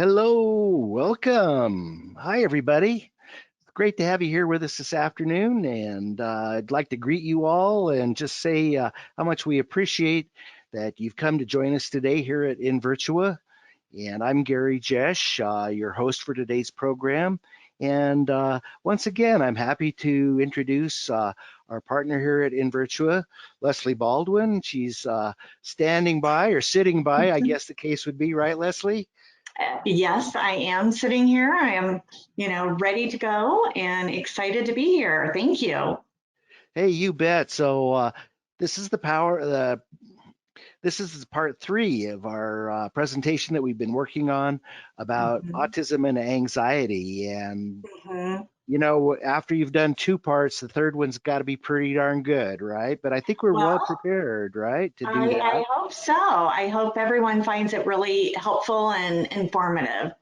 Hello, welcome. Hi, everybody. Great to have you here with us this afternoon. And I'd like to greet you all and just say how much we appreciate that you've come to join us today here at Invirtua. And I'm Gary Jesch, your host for today's program. And once again, I'm happy to introduce our partner here at Invirtua, Leslie Baldwin. She's standing by or sitting by, I guess the case would be, right, Leslie? Yes, I am sitting here. I am, ready to go and excited to be here. Thank you. Hey, you bet. So this is the power. This is part three of our presentation that we've been working on about autism and anxiety. And after you've done two parts, the third one's got to be pretty darn good, right? But I think we're well prepared, right, to do that. I hope so. I hope everyone finds it really helpful and informative.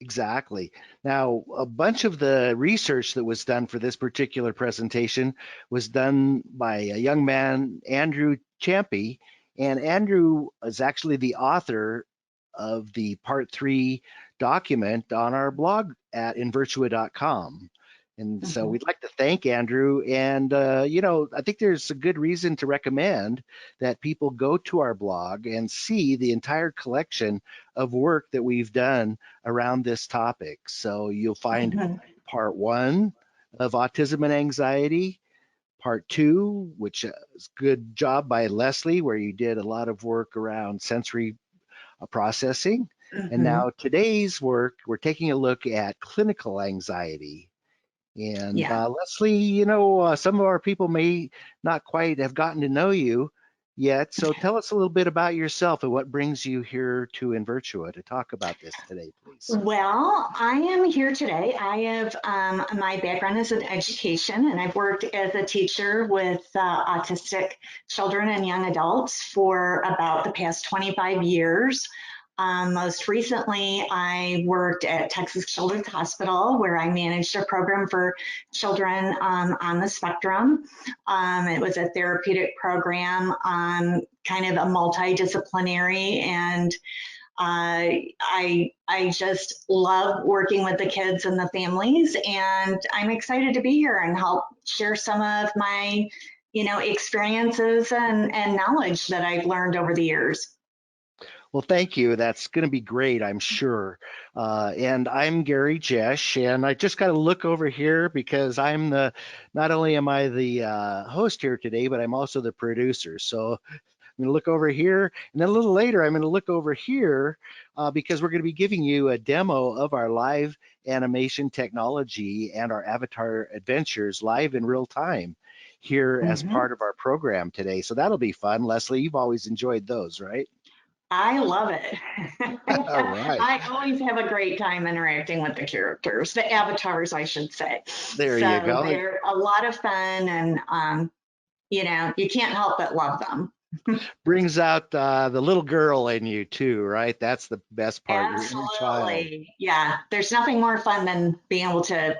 Exactly. Now, a bunch of the research that was done for this particular presentation was done by a young man, Andrew Champy, and Andrew is actually the author of the part three document on our blog at invirtua.com. And so we'd like to thank Andrew. And, I think there's a good reason to recommend that people go to our blog and see the entire collection of work that we've done around this topic. So you'll find part one of autism and anxiety, part two, which is good job by Leslie, where you did a lot of work around sensory processing. And now today's work, we're taking a look at clinical anxiety. And Leslie, some of our people may not quite have gotten to know you yet. So tell us a little bit about yourself and what brings you here to Invirtua to talk about this today, please. Well, I am here today. I have my background is in education, and I've worked as a teacher with autistic children and young adults for about the past 25 years. Most recently, I worked at Texas Children's Hospital, where I managed a program for children on the spectrum. It was a therapeutic program, kind of a multidisciplinary, and I just love working with the kids and the families, and I'm excited to be here and help share some of my, experiences and knowledge that I've learned over the years. Well, thank you. That's going to be great, I'm sure. And I'm Gary Jesch, and I just got to look over here because not only am I the host here today, but I'm also the producer. So I'm going to look over here, and then a little later, I'm going to look over here because we're going to be giving you a demo of our live animation technology and our avatar adventures live in real time here as part of our program today. So that'll be fun. Leslie, you've always enjoyed those, right? I love it. All right. I always have a great time interacting with the characters, the avatars, I should say. There you go. They're a lot of fun, and you can't help but love them. Brings out the little girl in you too, right? That's the best part. Absolutely. Your inner child. Yeah, there's nothing more fun than being able to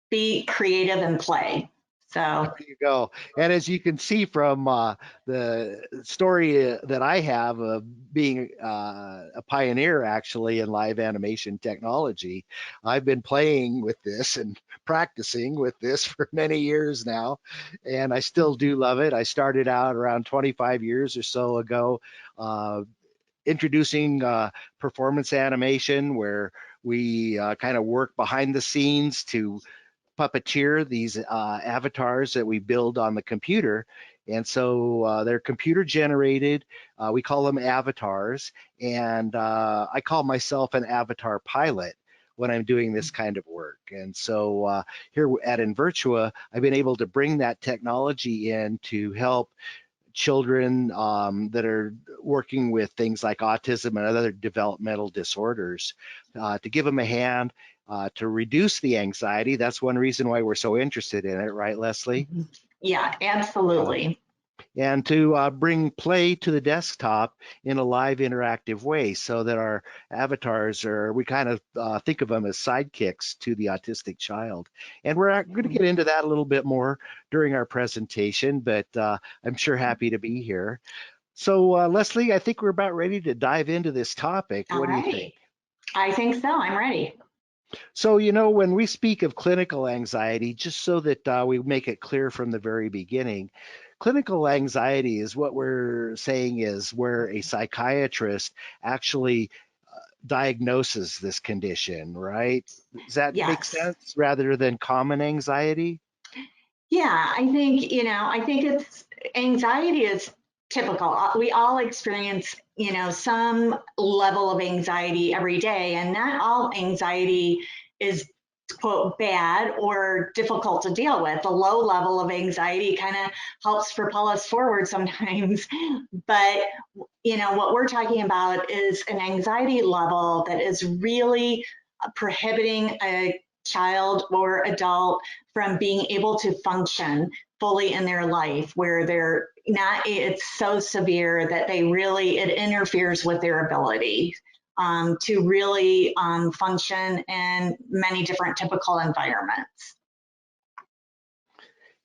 be creative and play. So there you go. And as you can see from the story that I have of being a pioneer actually in live animation technology, I've been playing with this and practicing with this for many years now, and I still do love it. I started out around 25 years or so ago introducing performance animation, where we kind of work behind the scenes to puppeteer these avatars that we build on the computer. And so they're computer generated. We call them avatars. And I call myself an avatar pilot when I'm doing this kind of work. And so here at Invirtua, I've been able to bring that technology in to help children that are working with things like autism and other developmental disorders to give them a hand to reduce the anxiety. That's one reason why we're so interested in it, right, Leslie? Yeah, absolutely. And to bring play to the desktop in a live interactive way so that our avatars we kind of think of them as sidekicks to the autistic child. And we're going to get into that a little bit more during our presentation, but I'm sure happy to be here. So Leslie, I think we're about ready to dive into this topic. What do you think? I think so. I'm ready. So, when we speak of clinical anxiety, just so that we make it clear from the very beginning, clinical anxiety is what we're saying is where a psychiatrist actually diagnoses this condition, right? Does that make Yes. sense rather than common anxiety? Yeah, I think, I think it's anxiety is typical. We all experience, some level of anxiety every day, and not all anxiety is quote bad or difficult to deal with. A low level of anxiety kind of helps propel us forward sometimes. But, what we're talking about is an anxiety level that is really prohibiting a child or adult from being able to function fully in their life, where they're not, it's so severe that it interferes with their ability to really function in many different typical environments.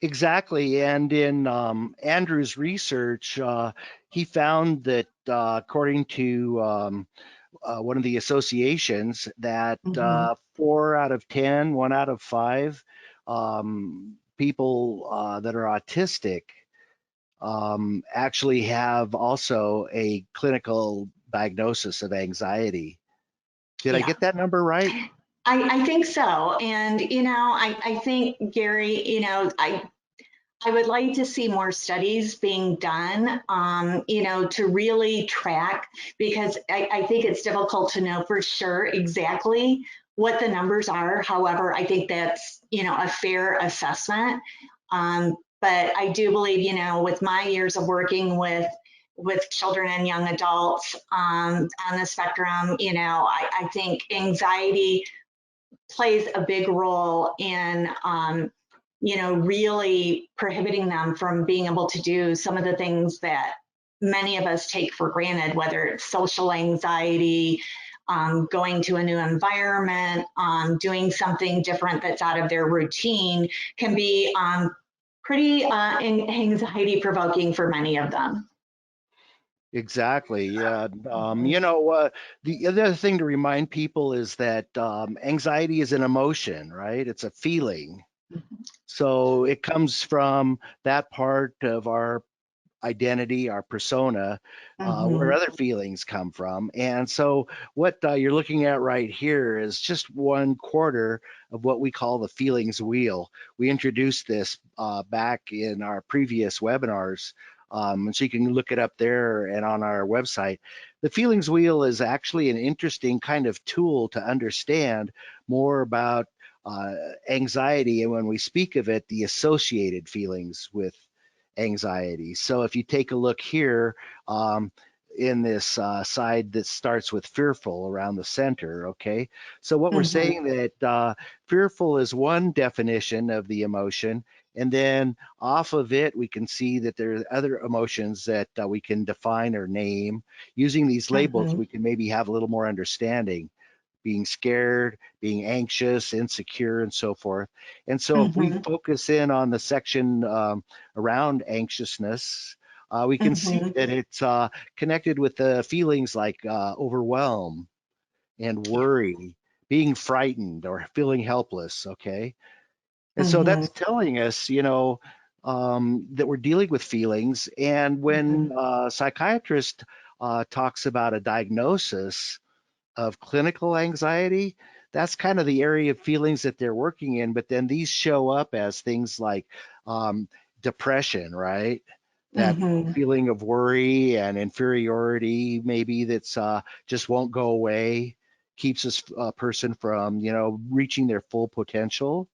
Exactly. And in Andrew's research, he found that according to one of the associations, that Mm-hmm. 4 out of 10, 1 out of 5 people that are autistic actually have also a clinical diagnosis of anxiety. Did I Yeah. get that number right? I think so. And, I think, Gary, I would like to see more studies being done, to really track, because I think it's difficult to know for sure exactly what the numbers are. However, I think that's, a fair assessment. But I do believe, with my years of working with children and young adults on the spectrum, I think anxiety plays a big role in really prohibiting them from being able to do some of the things that many of us take for granted, whether it's social anxiety, going to a new environment, doing something different that's out of their routine, can be pretty anxiety provoking for many of them. Exactly. Yeah. Mhm. The other thing to remind people is that anxiety is an emotion, right? It's a feeling. So it comes from that part of our identity, our persona, where Mhm. other feelings come from. And so what you're looking at right here is just 1/4 of what we call the feelings wheel. We introduced this back in our previous webinars. And so you can look it up there and on our website. The feelings wheel is actually an interesting kind of tool to understand more about uh, anxiety, and when we speak of it, the associated feelings with anxiety. So if you take a look here in this side that starts with fearful around the center, okay? So what we're Mhm. saying that fearful is one definition of the emotion, and then off of it, we can see that there are other emotions that we can define or name. Using these labels, Mhm. we can maybe have a little more understanding, being scared, being anxious, insecure, and so forth. And so if we Mhm. focus in on the section around anxiousness, we can see Mhm. that it's connected with the feelings like overwhelm and Yeah. worry, being frightened or feeling helpless, okay? And so Mhm. that's telling us, that we're dealing with feelings. And when Mhm. a psychiatrist talks about a diagnosis of clinical anxiety, that's kind of the area of feelings that they're working in. But then these show up as things like um, depression, right? That Mhm. feeling of worry and inferiority, maybe that's just won't go away, keeps a person from, reaching their full potential,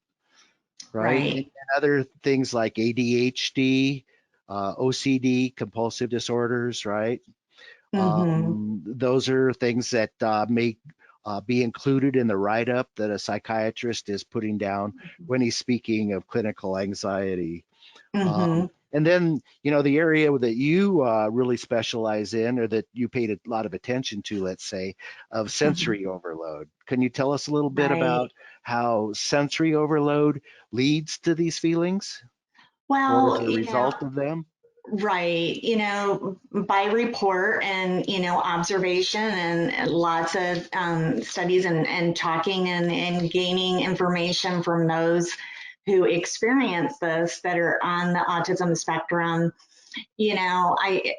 right? And Right. other things like ADHD, OCD, compulsive disorders, right? Mhm. Those are things that may be included in the write-up that a psychiatrist is putting down when he's speaking of clinical anxiety. Mhm. And then, the area that you really specialize in, or that you paid a lot of attention to, let's say, of sensory overload. Can you tell us a little bit Right. about how sensory overload leads to these feelings or is Well, a result of them? Right, by report and, observation and lots of studies and talking and gaining information from those who experience this that are on the autism spectrum. you know, I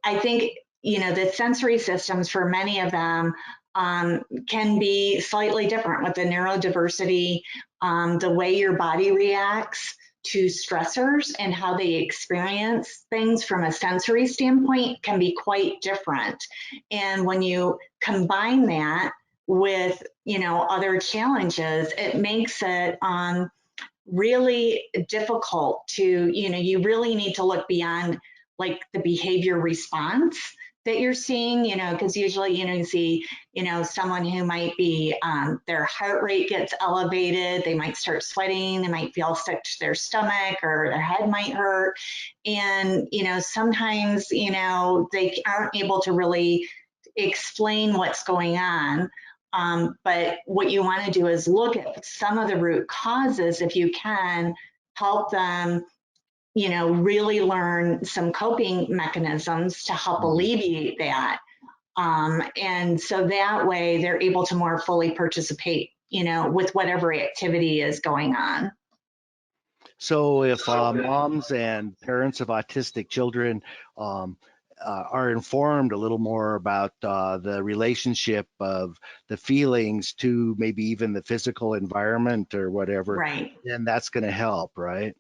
I think the sensory systems for many of them can be slightly different with the neurodiversity, the way your body reacts to stressors and how they experience things from a sensory standpoint can be quite different. And when you combine that with other challenges, it makes it really difficult to, you really need to look beyond like the behavior response that you're seeing, because usually, you see, someone who might be, their heart rate gets elevated, they might start sweating, they might feel sick to their stomach or their head might hurt. And, sometimes, they aren't able to really explain what's going on. But what you want to do is look at some of the root causes if you can, help them, really learn some coping mechanisms to help Mhm. alleviate that. And so that way they're able to more fully participate, with whatever activity is going on. So if moms and parents of autistic children um, are informed a little more about the relationship of the feelings to maybe even the physical environment or whatever, Right. then that's going to help, right?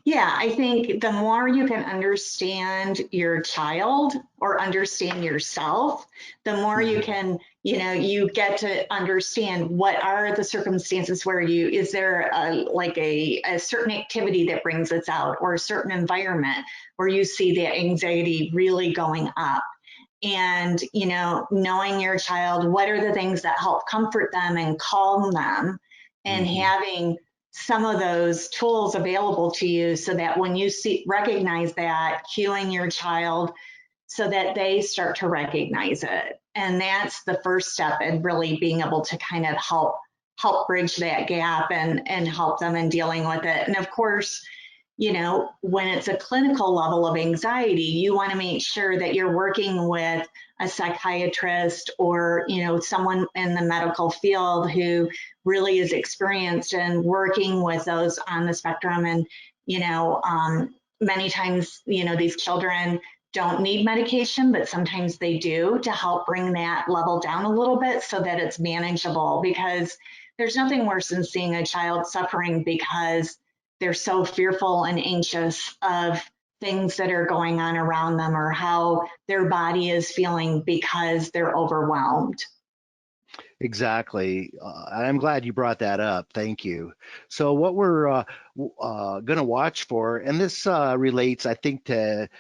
Yeah, I think the more you can understand your child or understand yourself, the more you Mhm. can, you get to understand what are the circumstances where is there like a certain activity that brings this out or a certain environment where you see the anxiety really going up. And, knowing your child, what are the things that help comfort them and calm them, and Mhm. having some of those tools available to you so that when you recognize that, cueing your child so that they start to recognize it. And that's the first step in really being able to kind of help bridge that gap and help them in dealing with it. And of course, when it's a clinical level of anxiety, you want to make sure that you're working with a psychiatrist or, someone in the medical field who really is experienced in working with those on the spectrum. And, many times, these children don't need medication, but sometimes they do to help bring that level down a little bit so that it's manageable, because there's nothing worse than seeing a child suffering because they're so fearful and anxious of things that are going on around them or how their body is feeling because they're overwhelmed. Exactly. I'm glad you brought that up. Thank you. So what we're going to watch for, and this relates, I think, to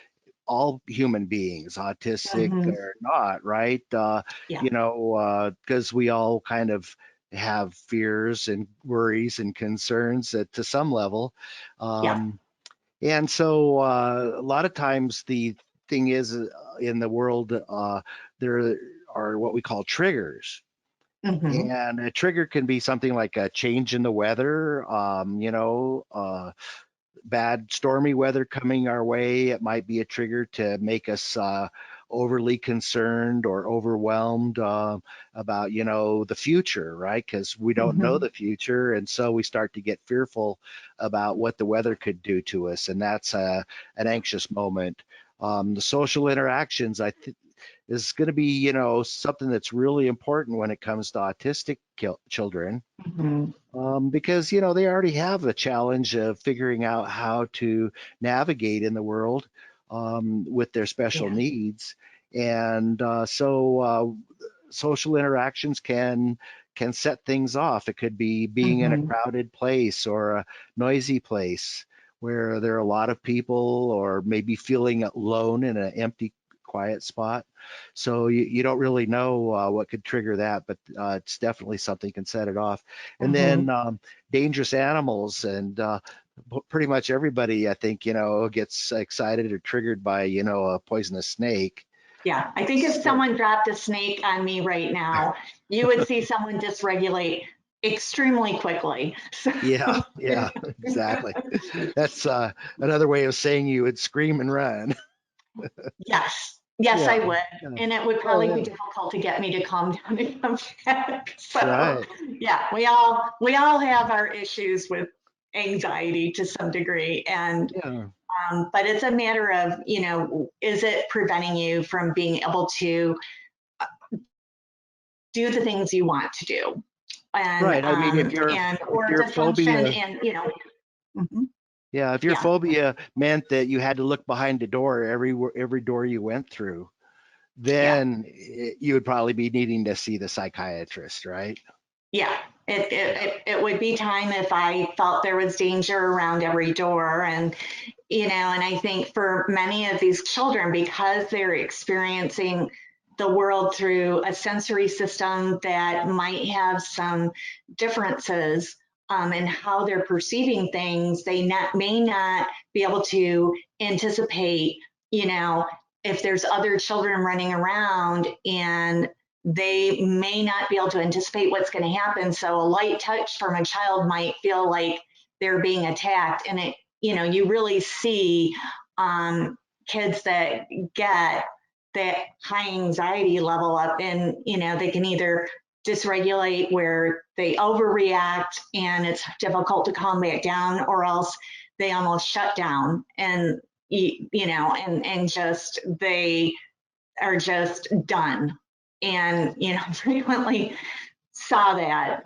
all human beings, autistic Mm-hmm. or not, right? Yeah, Because we all kind of have fears and worries and concerns to some level. yeah. Um, and so a lot of times the thing is in the world, there are what we call triggers. Mm-hmm. And a trigger can be something like a change in the weather, bad stormy weather coming our way. It might be a trigger to make us overly concerned or overwhelmed about, the future, right? Because we don't know Mm-hmm. the future. And so we start to get fearful about what the weather could do to us. And that's an anxious moment. The social interactions, is going to be, something that's really important when it comes to autistic children, Mm-hmm. because, they already have the challenge of figuring out how to navigate in the world with their special Yeah. needs. And social interactions can set things off. It could be being in a Mm-hmm. crowded place or a noisy place where there are a lot of people, or maybe feeling alone in an empty, quiet spot. So you don't really know what could trigger that, but it's definitely something can set it off. And Mm-hmm. then dangerous animals, and pretty much everybody, I think, gets excited or triggered by, a poisonous snake. Yeah, I think if So someone dropped a snake on me right now, you would see someone dysregulate extremely quickly. So, Yeah, yeah, exactly. That's another way of saying you would scream and run. yes, yes, I Yeah, would. yeah. And it would Oh, probably be yeah, difficult to get me to calm down and come back. that's So right. yeah, we all have our issues with anxiety to some degree. And Yeah, but it's a matter of, is it preventing you from being able to do the things you want to do and right. I mean, if or your to function phobia, and mhm, yeah, if your yeah, phobia meant that you had to look behind the door every door you went through, yeah. then you would probably be needing to see the psychiatrist, right? Yeah, it, it, Yeah. it, it would be time if I felt there was danger around every door. And, and I think for many of these children, because they're experiencing the world through a sensory system that might have some differences in how they're perceiving things, may not be able to anticipate, you know, if there's other children running around and they may not be able to anticipate what's going to happen. So a light touch from a child might feel like they're being attacked. And you really see kids that get that high anxiety level up and, they can either dysregulate where they overreact and it's difficult to calm back down, or else they almost shut down and, and just they are just done. And, frequently saw that,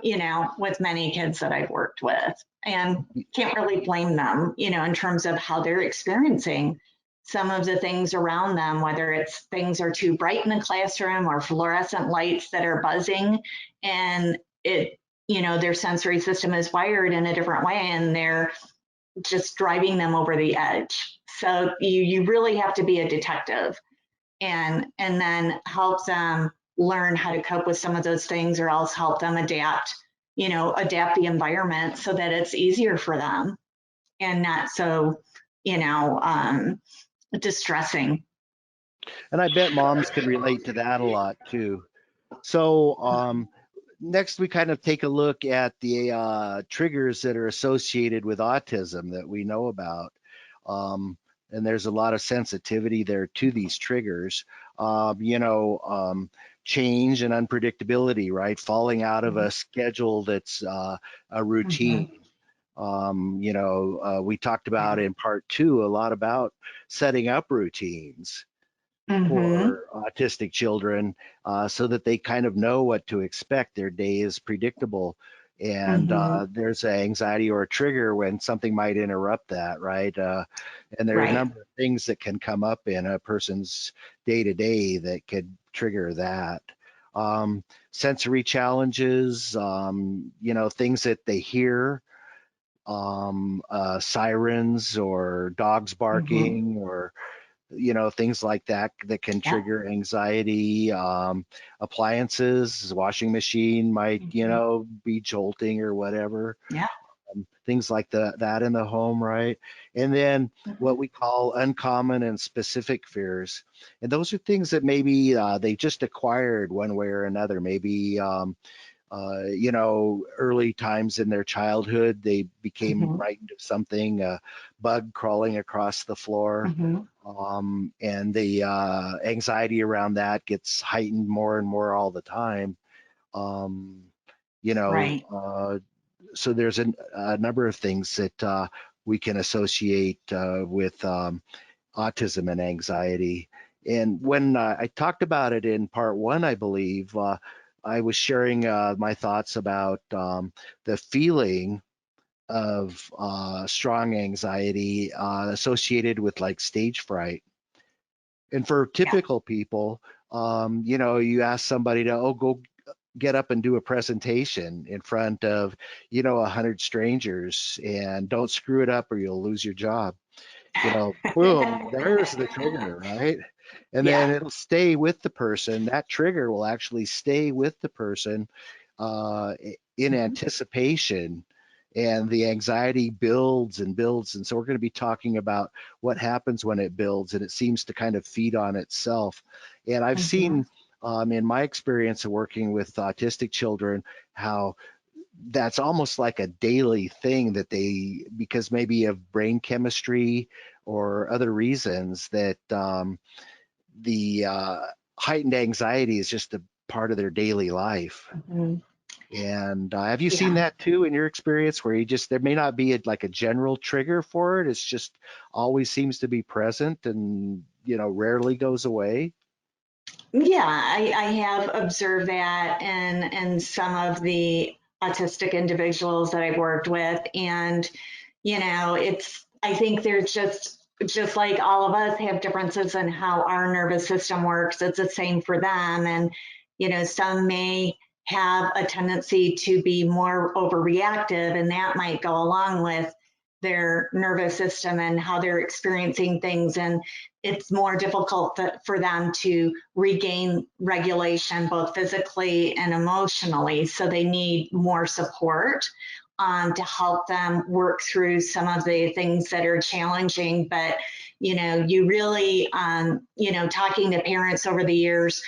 with many kids that I've worked with, and can't really blame them, in terms of how they're experiencing some of the things around them, whether it's things are too bright in the classroom or fluorescent lights that are buzzing, and their sensory system is wired in a different way and they're just driving them over the edge. So you really have to be a detective and then help them learn how to cope with some of those things, or else help them adapt the environment so that it's easier for them and not so you know um, distressing. And I bet moms can relate to that a lot too. So, next we kind of take a look at the triggers that are associated with autism that we know about. And there's a lot of sensitivity there to these triggers. Change and unpredictability, right? Falling out of a schedule that's a Mhm. routine. We talked about Yeah. in part two a lot about setting up routines Hmm. for autistic children so that they kind of know what to expect. Their day is predictable. And Hmm. there's an anxiety or a trigger when something might interrupt that, right? And there are a Right. number of things that can come up in a person's day to day that could trigger that. Sensory challenges, things that they hear, sirens or dogs Hmm. barking or things like that that can Yeah. trigger anxiety. Appliances, washing machine might, Hmm. be jolting or whatever. Yeah. Things like that in the home, right? And then what Hmm. we call uncommon and specific fears. And those are things that maybe they just acquired one way or another. Maybe early times in their childhood, they became Hmm. frightened of something, a bug crawling across the floor. Hmm. And the anxiety around that gets heightened more and more all the time. Um, you know, Right. uh, so there's a number of things that we can associate with autism and anxiety. And when I talked about it in part one, I believe, I was sharing my thoughts about the feeling of strong anxiety associated with like stage fright. And for Yeah. typical people, you ask somebody to, go get up and do a presentation in front of, 100 strangers and don't screw it up or you'll lose your job. Boom, there's the trigger, right? And Yeah. then it'll stay with the person. That trigger will actually stay with the person in Mhm. anticipation, and the anxiety builds and builds. And so we're going to be talking about what happens when it builds, and it seems to kind of feed on itself. And I've Mhm. seen in my experience of working with autistic children how that's almost like a daily thing that they, because maybe of brain chemistry or other reasons, that the heightened anxiety is just a part of their daily life. Mhm. And have you seen Yeah. that too in your experience, where you just, there may not be like a general trigger for it, it's just always seems to be present and, rarely goes away? Yeah, I have observed that in some of the autistic individuals that I've worked with. And, I think there's just like all of us have differences in how our nervous system works, it's the same for them. And, some may have a tendency to be more overreactive, and that might go along with their nervous system and how they're experiencing things. And it's more difficult for them to regain regulation both physically and emotionally. So they need more support to help them work through some of the things that are challenging. But, you really, talking to parents over the years,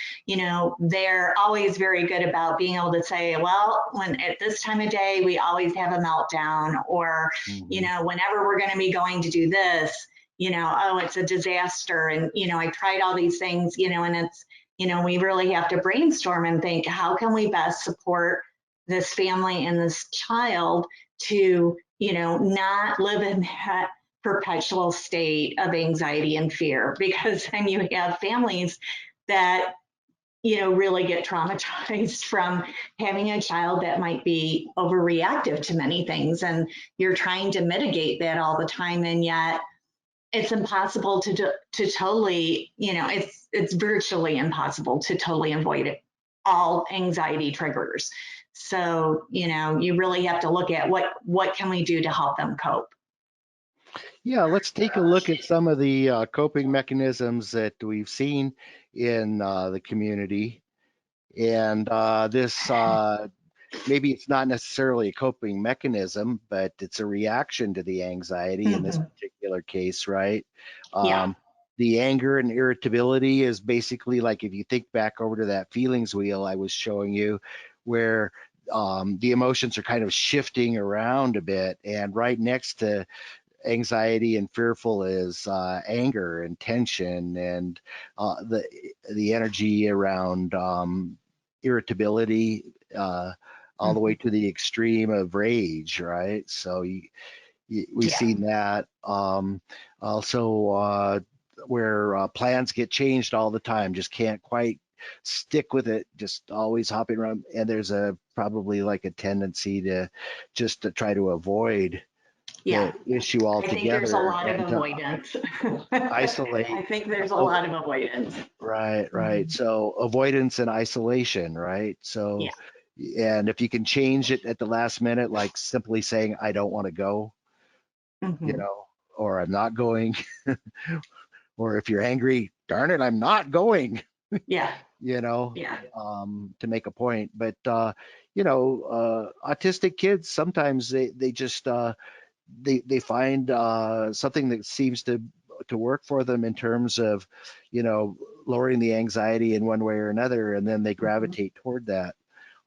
they're always very good about being able to say, well, when at this time of day, we always have a meltdown, or, Hmm. whenever we're going to be going to do this, oh, it's a disaster. And, I tried all these things, and it's, we really have to brainstorm and think, how can we best support this family and this child to, not live in that perpetual state of anxiety and fear? Because then you have families that, really get traumatized from having a child that might be overreactive to many things. And you're trying to mitigate that all the time. And yet, it's impossible to totally, it's virtually impossible to totally avoid it, all anxiety triggers. So, you really have to look at what can we do to help them cope. Yeah, let's take a look at some of the coping mechanisms that we've seen in the community. And this maybe it's not necessarily a coping mechanism, but it's a reaction to the anxiety in this Mhm. particular case, right? Yeah. Um, the anger and irritability is basically like, if you think back over to that feelings wheel I was showing you, where the emotions are kind of shifting around a bit, and right next to anxiety and fearful is anger and tension, and the energy around irritability, all the way Mhm. to the extreme of rage, right? So we've Yeah. seen that. Also, where plans get changed all the time, just can't quite stick with it, just always hopping around, and there's a probably like a tendency to just to try to avoid Yeah. the issue I think there's a altogether lot of and to avoidance. isolate. I think there's a Oh, lot of avoidance. right, right. Mhm. So avoidance and isolation, right? So, Yeah. and if you can change it at the last minute, like simply saying, I don't want to go, you Hmm. know, or I'm not going, or if you're angry, darn it, I'm not going, Yeah. you know, Yeah. to make a point. But, autistic kids, sometimes they just, they find something that seems to work for them in terms of, you know, lowering the anxiety in one way or another, and then they Mhm. gravitate toward that.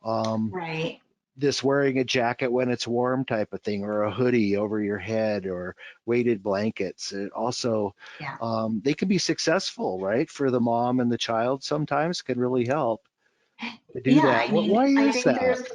Um, Right. this wearing a jacket when it's warm type of thing, or a hoodie over your head, or weighted blankets. It also, Yeah. they can be successful, right? For the mom and the child, sometimes can really help to do Yeah, that. I mean, Why I is think that?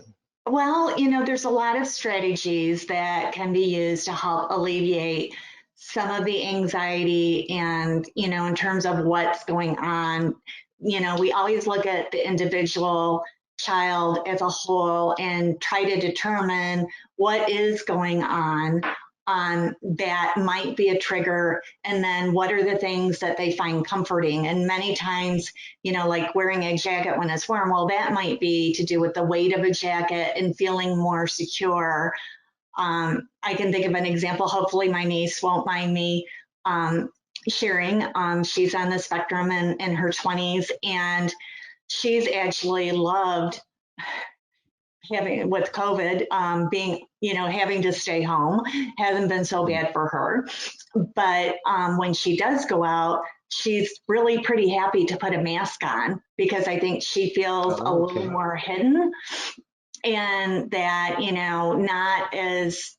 there's a lot of strategies that can be used to help alleviate some of the anxiety and, in terms of what's going on. We always look at the individual child as a whole and try to determine what is going on that might be a trigger, and then what are the things that they find comforting. And many times, like wearing a jacket when it's warm, well, that might be to do with the weight of a jacket and feeling more secure. I can think of an example. Hopefully, my niece won't mind me um, sharing. She's on the spectrum in her 20s, and she's actually loved having with COVID, being, having to stay home hasn't been so Mhm. bad for her. But when she does go out, she's really pretty happy to put a mask on because I think she feels a Oh, little okay. more hidden. and that, not as,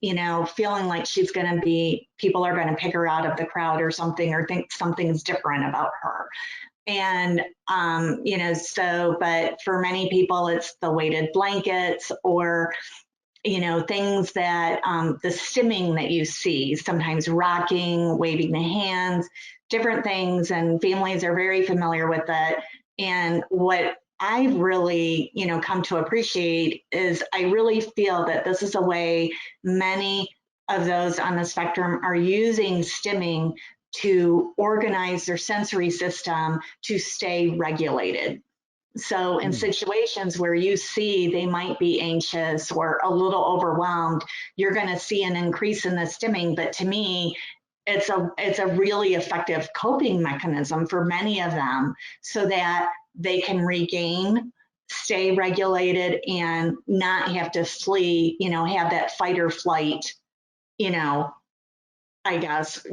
feeling like she's going to be, people are going to pick her out of the crowd or something, or think something's different about her. And, but for many people, it's the weighted blankets, or, things that the stimming that you see, sometimes rocking, waving the hands, different things, and families are very familiar with it. And what I've really, come to appreciate is I really feel that this is a way many of those on the spectrum are using stimming to organize their sensory system to stay regulated. So in Hmm. situations where you see they might be anxious or a little overwhelmed, you're going to see an increase in the stimming. But to me, it's a really effective coping mechanism for many of them, so that they can regain, stay regulated, and not have to flee, have that fight or flight, you know, I guess,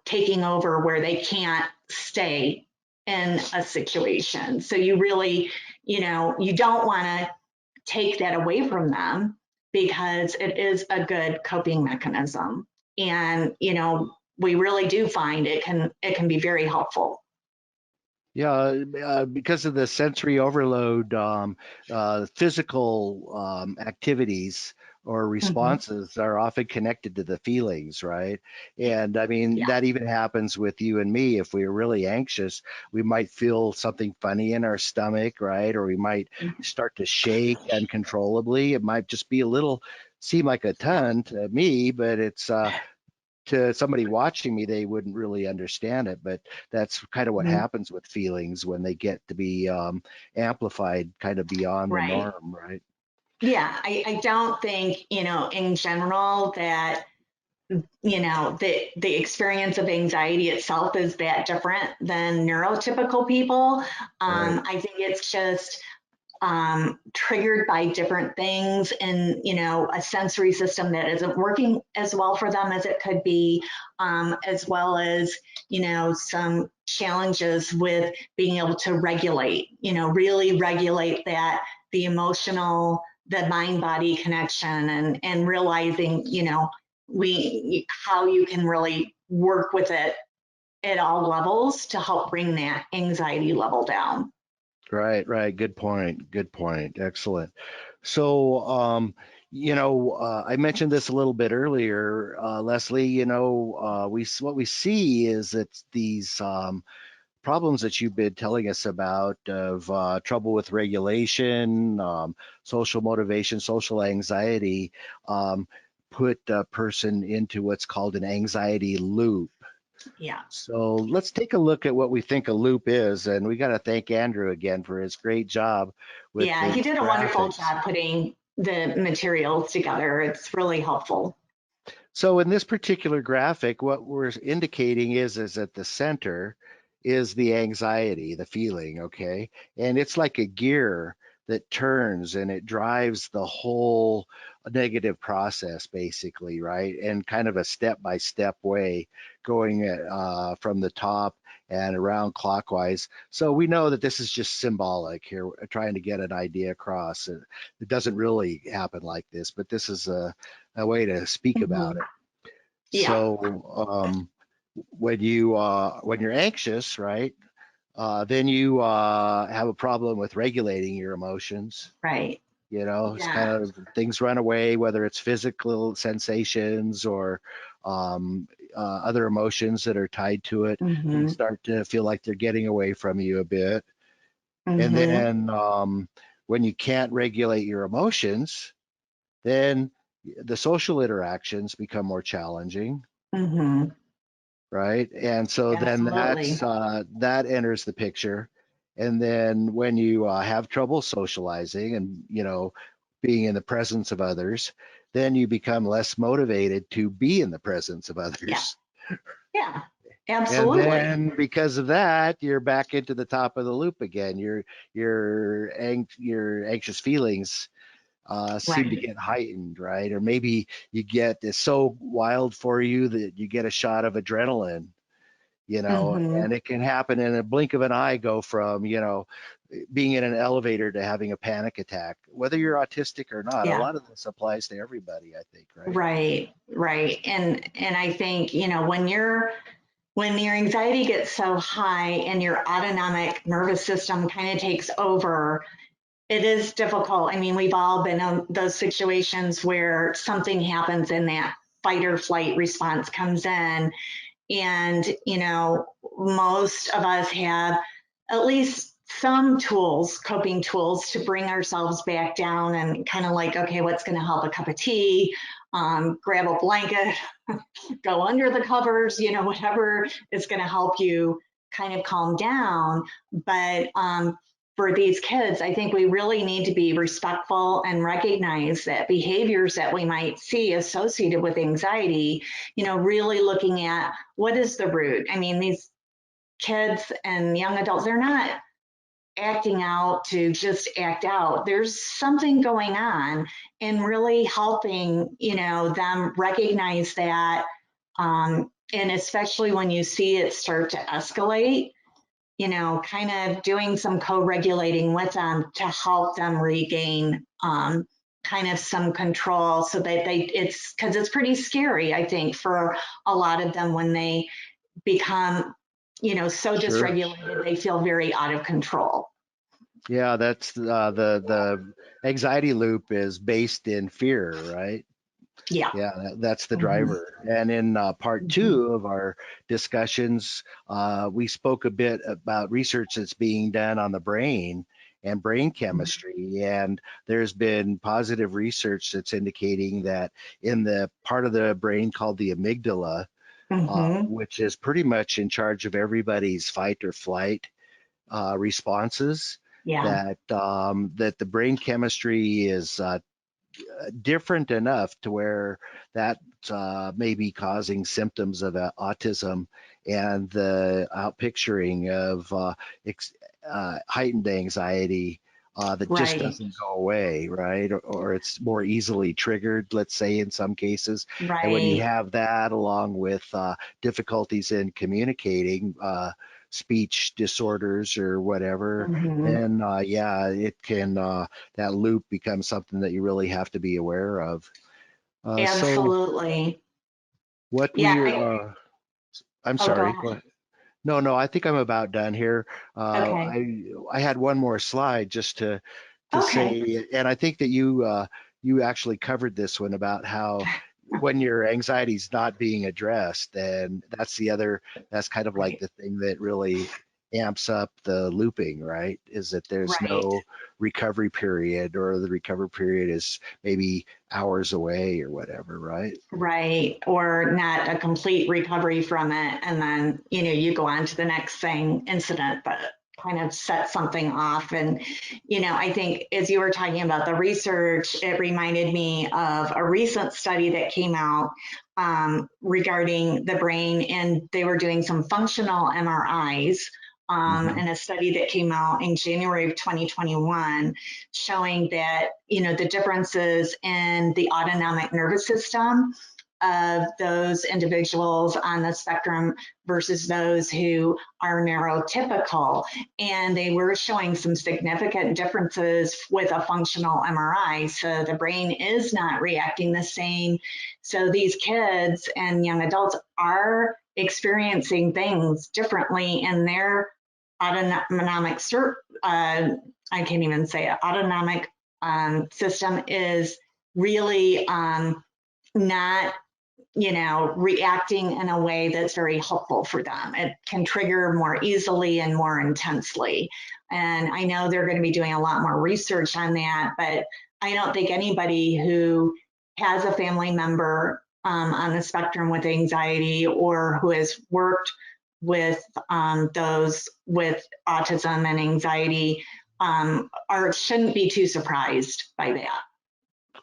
taking over where they can't stay in a situation. So you really, you don't want to take that away from them, because it is a good coping mechanism. And, we really do find it can be very helpful. Yeah, because of the sensory overload, physical activities or Mhm. responses are often connected to the feelings, right? And I mean, Yeah. that even happens with you and me. If we're really anxious, we might feel something funny in our stomach, right? Or we might start to shake uncontrollably. It might just be a little, seem like a Yeah. ton to me, but it's to somebody watching me, they wouldn't really understand it. But that's kind of what Mhm. happens with feelings when they get to be amplified kind of beyond the Right. norm, right? Yeah. I don't think, in general that, the experience of anxiety itself is that different than neurotypical people. Right. I think it's just triggered by different things, and a sensory system that isn't working as well for them as it could be, as well as some challenges with being able to regulate, really regulate that, the emotional, the mind body connection, and realizing, we how you can really work with it at all levels to help bring that anxiety level down. Right, right. Good point. Good point. Excellent. So, I mentioned this a little bit earlier, Leslie. What we see is that these problems that you've been telling us about of trouble with regulation, social motivation, social anxiety, um, put a person into what's called an anxiety loop. Yeah. So let's take a look at what we think a loop is. And we got to thank Andrew again for his great job with Yeah, the he did a wonderful graphics. job putting the materials together. It's really helpful. So in this particular graphic, what we're indicating is at the center is the anxiety, the feeling, okay? And it's like a gear that turns and it drives the whole negative process basically, right? And kind of a step-by-step way going from the top and around clockwise. So we know that this is just symbolic here, trying to get an idea across. It doesn't really happen like this, but this is a way to speak about Mhm. it. Yeah, So when you're anxious, right, then you have a problem with regulating your emotions. right. It's kind Yeah. of things run away, whether it's physical sensations or other emotions that are tied to it. They Hmm. start to feel like they're getting away from you a bit. And Hmm. then when you can't regulate your emotions, then the social interactions become more challenging, Hmm. right? And so then Absolutely. that enters the picture. And then when you have trouble socializing and being in the presence of others, then you become less motivated to be in the presence of Yeah. others. Yeah. And Absolutely. then because of that, you're back into the top of the loop again. Your anxious feelings seem to Right. get heightened, right? Or maybe you get it's so wild for you that you get a shot of adrenaline, Hmm. and it can happen in a blink of an eye, go from, being in an elevator to having a panic attack, whether you're autistic or not. A Yeah. lot of this applies to everybody, I think, right? Right, right. And I think, when your anxiety gets so high and your autonomic nervous system kind of takes over, it is difficult. I mean, we've all been in those situations where something happens and that fight or flight response comes in. And, most of us have at least some tools, coping tools to bring ourselves back down and kind of like, okay, what's going to help? A cup of tea, grab a blanket, go under the covers, whatever is going to help you kind of calm down. But for these kids, I think we really need to be respectful and recognize that behaviors that we might see associated with anxiety, really looking at what is the root. I mean, these kids and young adults, they're not acting out to just act out. There's something going on, and really helping, them recognize that. And especially when you see it start to escalate, kind of doing some co-regulating with them to help them regain kind of some control, so that it's because it's pretty scary, I think, for a lot of them when they become, so Sure. dysregulated, they feel very out of control. Yeah, that's the anxiety loop is based in fear, right? Yeah. Yeah, that's the Mhm. driver. And in part Mhm. two of our discussions, we spoke a bit about research that's being done on the brain and brain chemistry. And there's been positive research that's indicating that in the part of the brain called the amygdala, Mhm. which is pretty much in charge of everybody's fight or flight responses, Yeah. that the brain chemistry is different enough to where that may be causing symptoms of autism and the outpicturing of heightened anxiety that just Right. doesn't go away, right? Or it's more easily triggered, let's say, in some cases. And when you Right. have that along with difficulties in communicating, speech disorders or whatever, Mhm. then yeah, it can that loop becomes something that you really have to be aware of. So Absolutely. what Yeah. I'm Oh, go sorry. Go ahead. ahead. No, no, I think I'm about done here. Okay. I had one more slide just to Okay. say, and I think that you actually covered this one about how when your anxiety is not being addressed, then that's kind of like Right. the thing that really amps up the looping, right? Is that there's Right. no recovery period, or the recovery period is maybe hours away or whatever, right? Right. Or not a complete recovery from it. And then, you go on to the next thing, incident, but kind of set something off. And, I think as you were talking about the research, it reminded me of a recent study that came out regarding the brain, and they were doing some functional MRIs. Hmm. In a study that came out in January of 2021, showing that, the differences in the autonomic nervous system of those individuals on the spectrum versus those who are neurotypical. And they were showing some significant differences with a functional MRI. So the brain is not reacting the same. So these kids and young adults are experiencing things differently in their autonomic, I can't even say it, autonomic system is really not, reacting in a way that's very helpful for them. It can trigger more easily and more intensely. And I know they're going to be doing a lot more research on that, but I don't think anybody who has a family member on the spectrum with anxiety, or who has worked with those with autism and anxiety, are shouldn't be too surprised by that.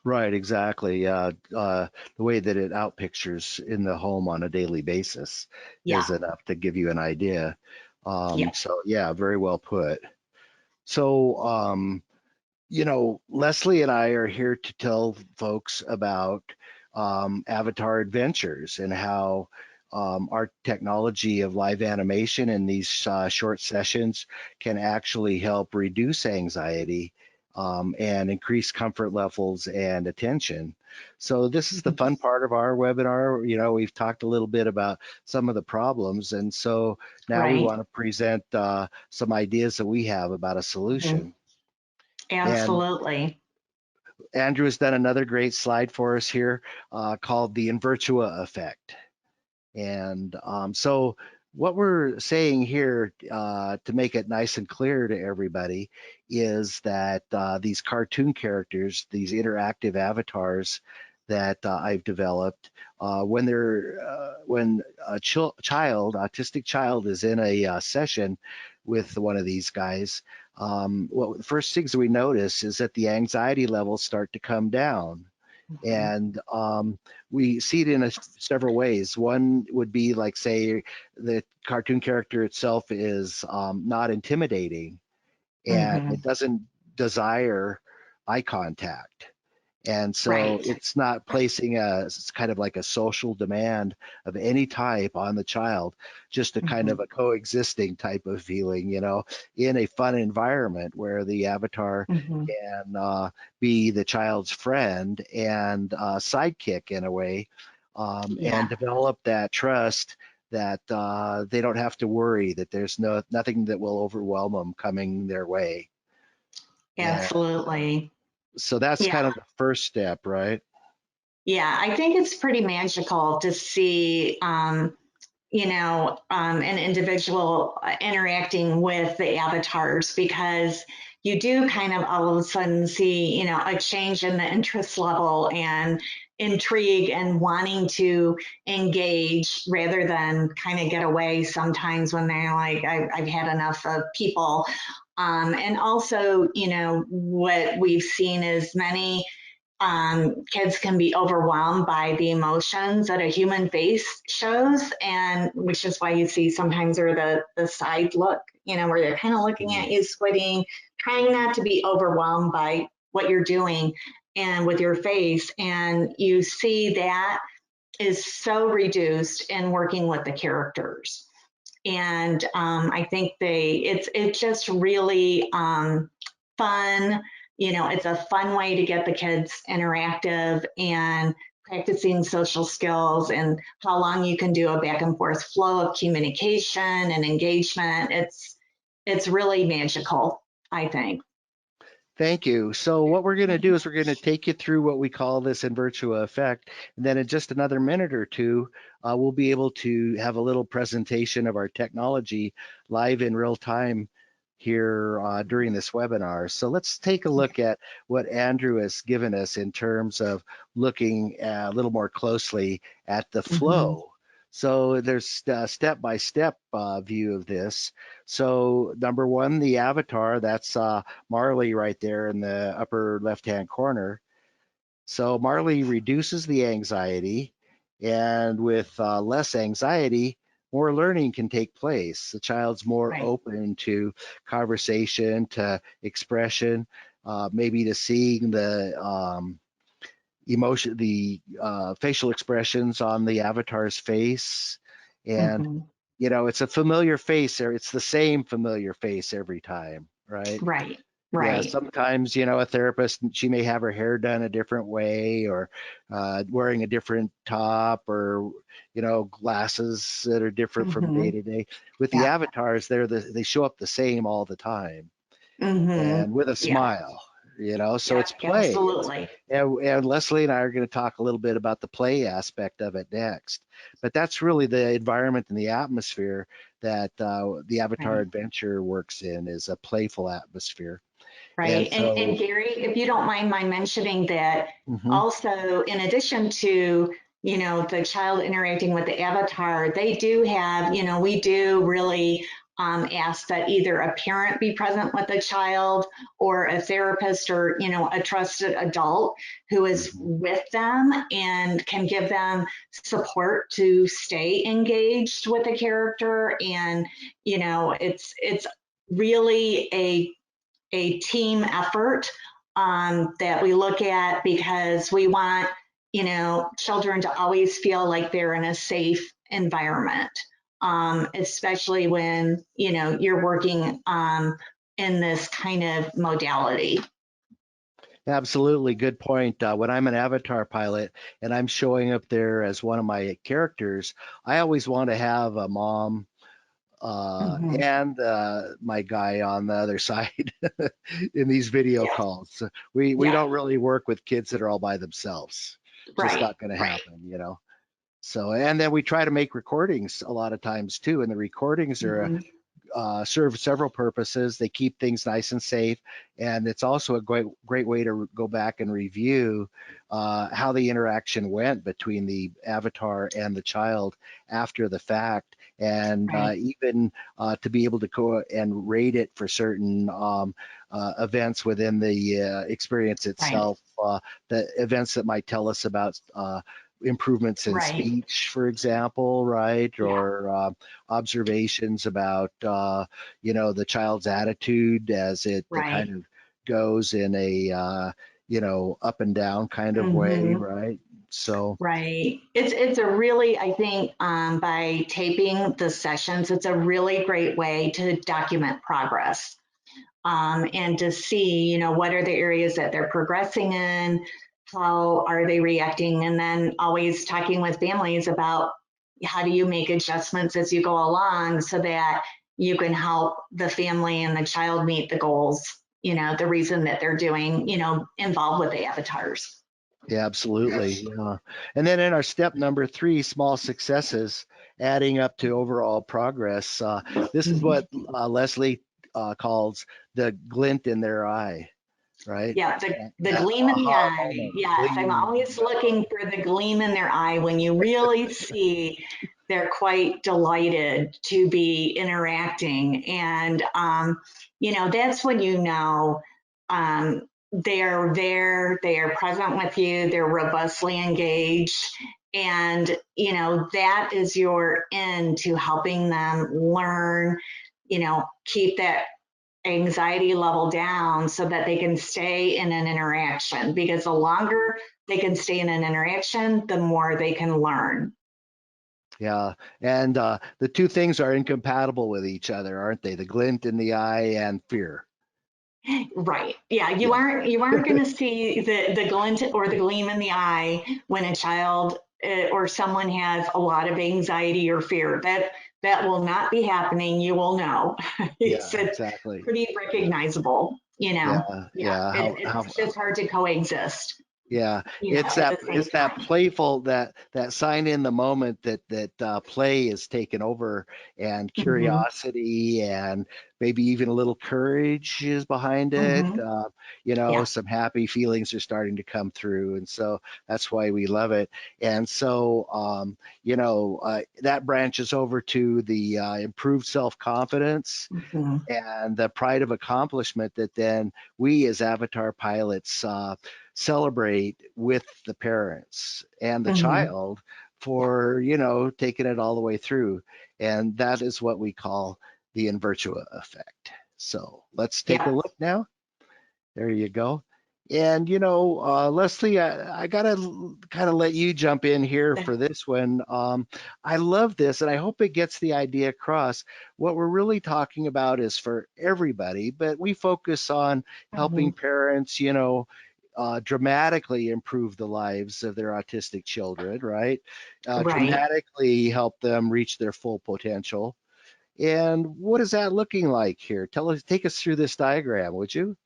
Right, exactly. The way that it outpictures in the home on a daily basis Yeah, is enough to give you an idea. yeah, So yeah, very well put. So Leslie and I are here to tell folks about Avatar Adventures and how our technology of live animation in these short sessions can actually help reduce anxiety and increase comfort levels and attention. So this is the fun part of our webinar. You know, we've talked a little bit about some of the problems, and so now we Right. want to present some ideas that we have about a Mhm. solution. And Absolutely. Andrew has done another great slide for us here called the Invirtua Effect. And so what we're saying here to make it nice and clear to everybody is that these cartoon characters, these interactive avatars that I've developed, when a autistic child is in a session with one of these guys, well, the first things we notice is that the anxiety levels start to come down. Mhm. And we see it in several ways. One would be like, say, the cartoon character itself is not intimidating and Mhm. it doesn't desire eye contact. And so Right. it's not placing it's kind of like a social demand of any type on the child, just a kind of Mhm. a coexisting type of feeling, you know, in a fun environment where the avatar Mhm. can be the child's friend and sidekick in a way, and Yeah. develop that trust that they don't have to worry that there's nothing that will overwhelm them coming their way. And Absolutely. so that's Yeah. kind of the first step, right? Yeah. I think it's pretty magical to see, an individual interacting with the avatars, because you do kind of all of a sudden see, a change in the interest level and intrigue and wanting to engage rather than kind of get away sometimes when they're like, I've had enough of people. And also, what we've seen is many kids can be overwhelmed by the emotions that a human face shows, and which is why you see sometimes they're the side look, where they're kind of looking Mm. at you, squinting, trying not to be overwhelmed by what you're doing and with your face. And you see that is so reduced in working with the characters. And I think it's just really fun. It's a fun way to get the kids interactive and practicing social skills and how long you can do a back and forth flow of communication and engagement. It's really magical, I think. Thank you. So what we're going to do is we're going to take you through what we call this Invirtua effect, and then in just another minute or two, we'll be able to have a little presentation of our technology live in real time here during this webinar. So let's take a look at what Andrew has given us in terms of looking a little more closely at the Mm-hmm. flow. So there's a step-by-step view of this. So number one, the avatar, that's Marley right there in the upper left-hand corner. So Marley reduces the anxiety, and with less anxiety, more learning can take place. The child's more Right. open to conversation, to expression, maybe to seeing the emotion, the facial expressions on the avatar's face. And, Mm-hmm. you know, it's a familiar face, or it's the same familiar face every time, right? Right. Yeah, Right. sometimes, you know, a therapist, she may have her hair done a different way, or wearing a different top, or, you know, glasses that are different from day Mm-hmm. to day. With the Yeah. avatars, they show up the same all the time Mm-hmm. and with a Yeah. smile, you know, so Yeah. it's play. Absolutely. And Leslie and I are going to talk a little bit about the play aspect of it next. But that's really the environment and the atmosphere that the Avatar Right. Adventure works in, is a playful atmosphere. And Right. And so, Gary, if you don't mind my mentioning that, mhm, also, in addition to, the child interacting with the avatar, they do have, we do really ask that either a parent be present with the child, or a therapist, or, a trusted adult who is mhm. with them and can give them support to stay engaged with the character. And, it's really a team effort that we look at, because we want children to always feel like they're in a safe environment, especially when, you know, you're working in this kind of modality. Absolutely, good point. When I'm an avatar pilot and I'm showing up there as one of my characters, I always want to have a mom Hmm. and my guy on the other side in these video Yeah, calls. So we yeah, don't really work with kids that are all by themselves. Just right, not going to right, happen, you know. So, and then we try to make recordings a lot of times too, and the recordings are hmm, serve several purposes. They keep things nice and safe, and it's also a great way to go back and review how the interaction went between the avatar and the child after the fact, and right, even to be able to go and rate it for certain events within the experience right, itself, the events that might tell us about improvements in right, speech, for example, right? yeah, Or observations about, the child's attitude as it right. kind of goes in a, up and down kind of way, Hmm. right? So, Right. It's a really, I think, by taping the sessions, it's a really great way to document progress, and to see, you know, what are the areas that they're progressing in, how are they reacting, and then always talking with families about how do you make adjustments as you go along so that you can help the family and the child meet the goals, you know, the reason that they're doing, you know, involved with the avatars. yeah, absolutely. Yeah. And then in our step number three, small successes adding up to overall progress. This is what Leslie calls the glint in their eye, right? Yeah, the That gleam in the aha eye. moment, Yes, I'm gleam. always looking for the gleam in their eye when you really see they're quite delighted to be interacting. And, you know, that's when you know they're there, they are present with you, they're robustly engaged. And, you know, that is your end to helping them learn, you know, keep that anxiety level down so that they can stay in an interaction, because the longer they can stay in an interaction, the more they can learn. Yeah, and the two things are incompatible with each other, aren't they? The glint in the eye and fear. Right. Yeah, Yeah, you aren't going to see the glint or the gleam in the eye when a child or someone has a lot of anxiety or fear. That will not be happening. You will know. yeah, It's exactly. pretty recognizable, you Yeah, know. Yeah, yeah. How it's just hard to coexist, Yeah, you know, at the same it's that time. playful that sign in the moment that play is taken over and Hmm. curiosity and maybe even a little courage is behind it. Hmm. Yeah. Some happy feelings are starting to come through, and so that's why we love it. And so that branches over to the improved self confidence Hmm. and the pride of accomplishment that then we as avatar pilots celebrate with the parents and the Hmm. child for taking it all the way through, and that is what we call the Invirtua effect. So let's take a Yeah. look now. There you go. And Leslie, I gotta kind of let you jump in here for this one. I love this, and I hope it gets the idea across. What we're really talking about is for everybody, but we focus on Hmm. helping parents, dramatically improve the lives of their autistic children, right? Right. Dramatically help them reach their full potential. And what is that looking like here? Take us through this diagram, would you?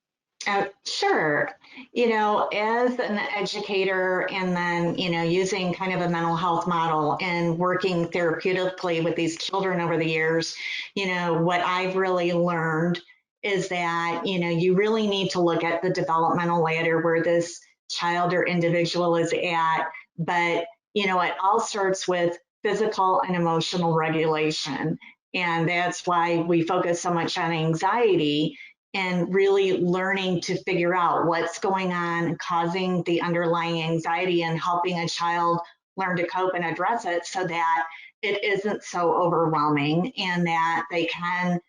Sure. You know, as an educator and then, you know, using kind of a mental health model and working therapeutically with these children over the years, you know, what I've really learned is that, you know, you really need to look at the developmental ladder where this child or individual is at. But, you know, it all starts with physical and emotional regulation. And that's why we focus so much on anxiety and really learning to figure out what's going on causing the underlying anxiety and helping a child learn to cope and address it so that it isn't so overwhelming and that they can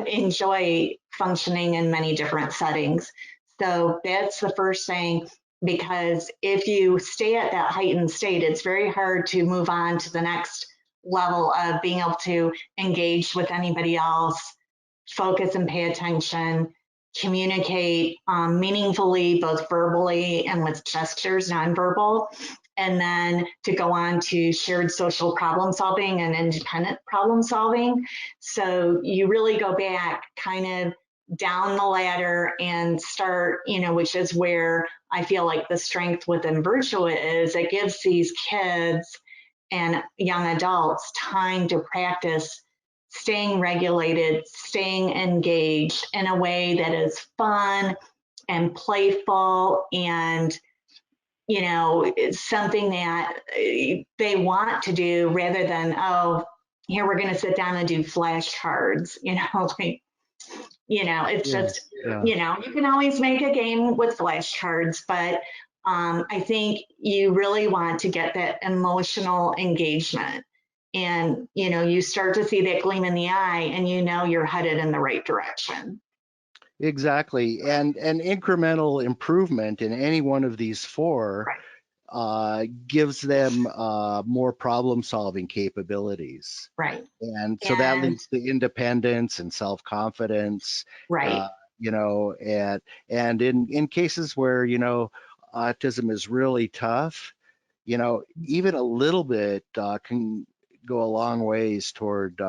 enjoy functioning in many different settings. So that's the first thing, because if you stay at that heightened state, it's very hard to move on to the next level of being able to engage with anybody else, focus and pay attention, communicate meaningfully, both verbally and with gestures, nonverbal, and then to go on to shared social problem solving and independent problem solving. So you really go back kind of down the ladder and start, which is where I feel like the strength within Virtua is it gives these kids and young adults time to practice staying regulated, staying engaged in a way that is fun and playful and it's something that they want to do rather than, oh, here we're going to sit down and do flashcards, like, it's Yeah, just, yeah. you can always make a game with flashcards, but I think you really want to get that emotional engagement. And, you start to see that gleam in the eye and you're headed in the right direction. Exactly. And incremental improvement in any one of these four Right. gives them more problem solving capabilities. Right. And so that And leads to independence and self-confidence, right. uh, and in cases where, autism is really tough, even a little bit can go a long ways toward,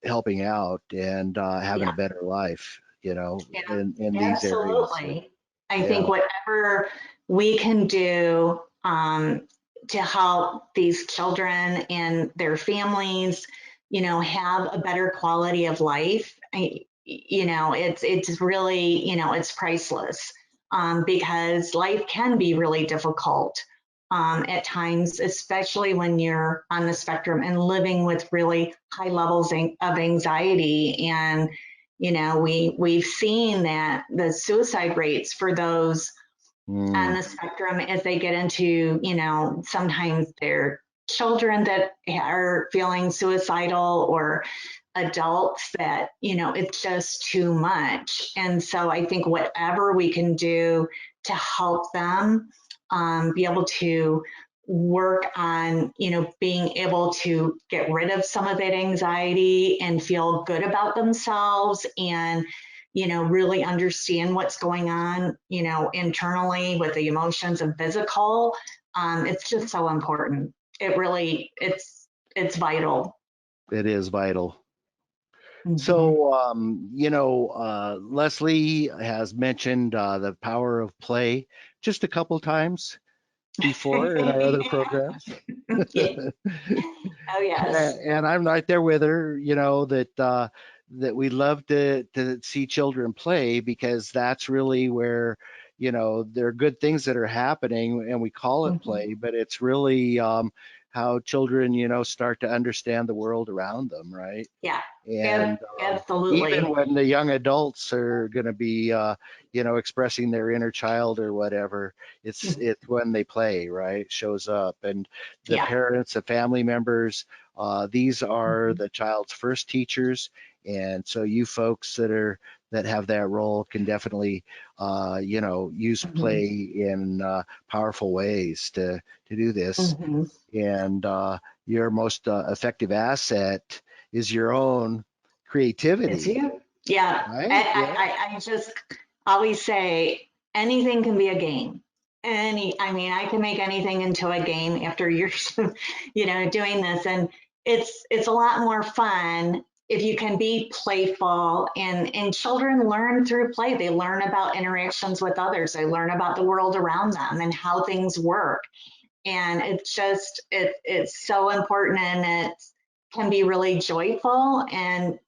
helping out and having a Yeah. better life, Yeah, in these areas. So, absolutely. I yeah. think whatever we can do to help these children and their families, have a better quality of life, it's really, it's priceless because life can be really difficult at times, especially when you're on the spectrum and living with really high levels of anxiety and we've seen that the suicide rates for those on Mm, the spectrum as they get into, sometimes they're children that are feeling suicidal or adults that, it's just too much. And so I think whatever we can do to help them be able to work on, being able to get rid of some of that anxiety and feel good about themselves and, really understand what's going on, internally with the emotions and physical. It's just so important. It really, it's vital. it is vital. Mhm. So, Leslie has mentioned the power of play just a couple times before in our other programs. Yeah. Oh, yes. And I'm right there with her, that we love to see children play because that's really where, there are good things that are happening and we call it Mhm. play, but it's really how children, start to understand the world around them, right? Yeah, And even absolutely. when the young adults are going to be, expressing their inner child or whatever, it's when they play, right? It shows up, and the Yeah. parents, the family members, these are Mhm. the child's first teachers, and so you folks that have that role can definitely, use Mhm. play in powerful ways to do this, Mhm. and your most effective asset is your own It's creativity, you. Yeah. right? Yeah. I just always say anything can be a game. I mean, I can make anything into a game after years of, doing this. And it's a lot more fun if you can be playful and children learn through play. They learn about interactions with others. They learn about the world around them and how things work. And it's just it's so important and it can be really joyful and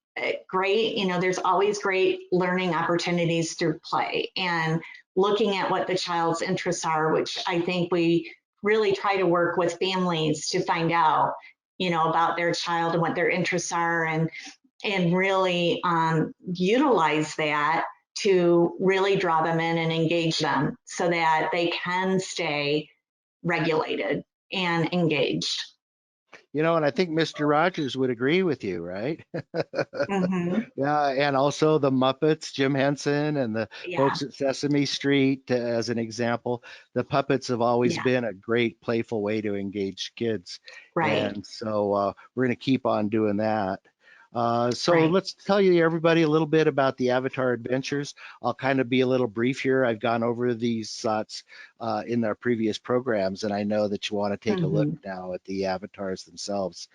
great. There's always great learning opportunities through play and looking at what the child's interests are, which I think we really try to work with families to find out, about their child and what their interests are and really utilize that to really draw them in and engage them so that they can stay regulated and engaged. And I think Mr. Rogers would agree with you, right? Hmm. Yeah, and also the Muppets, Jim Henson and the Yeah. folks at Sesame Street, as an example. The puppets have always Yeah. been a great playful way to engage kids. Right. And so we're going to keep on doing that. So Right. let's tell you, everybody, a little bit about the Avatar Adventures. I'll kind of be a little brief here. I've gone over these thoughts in our previous programs, and I know that you want to take a look Hmm. now at the avatars themselves.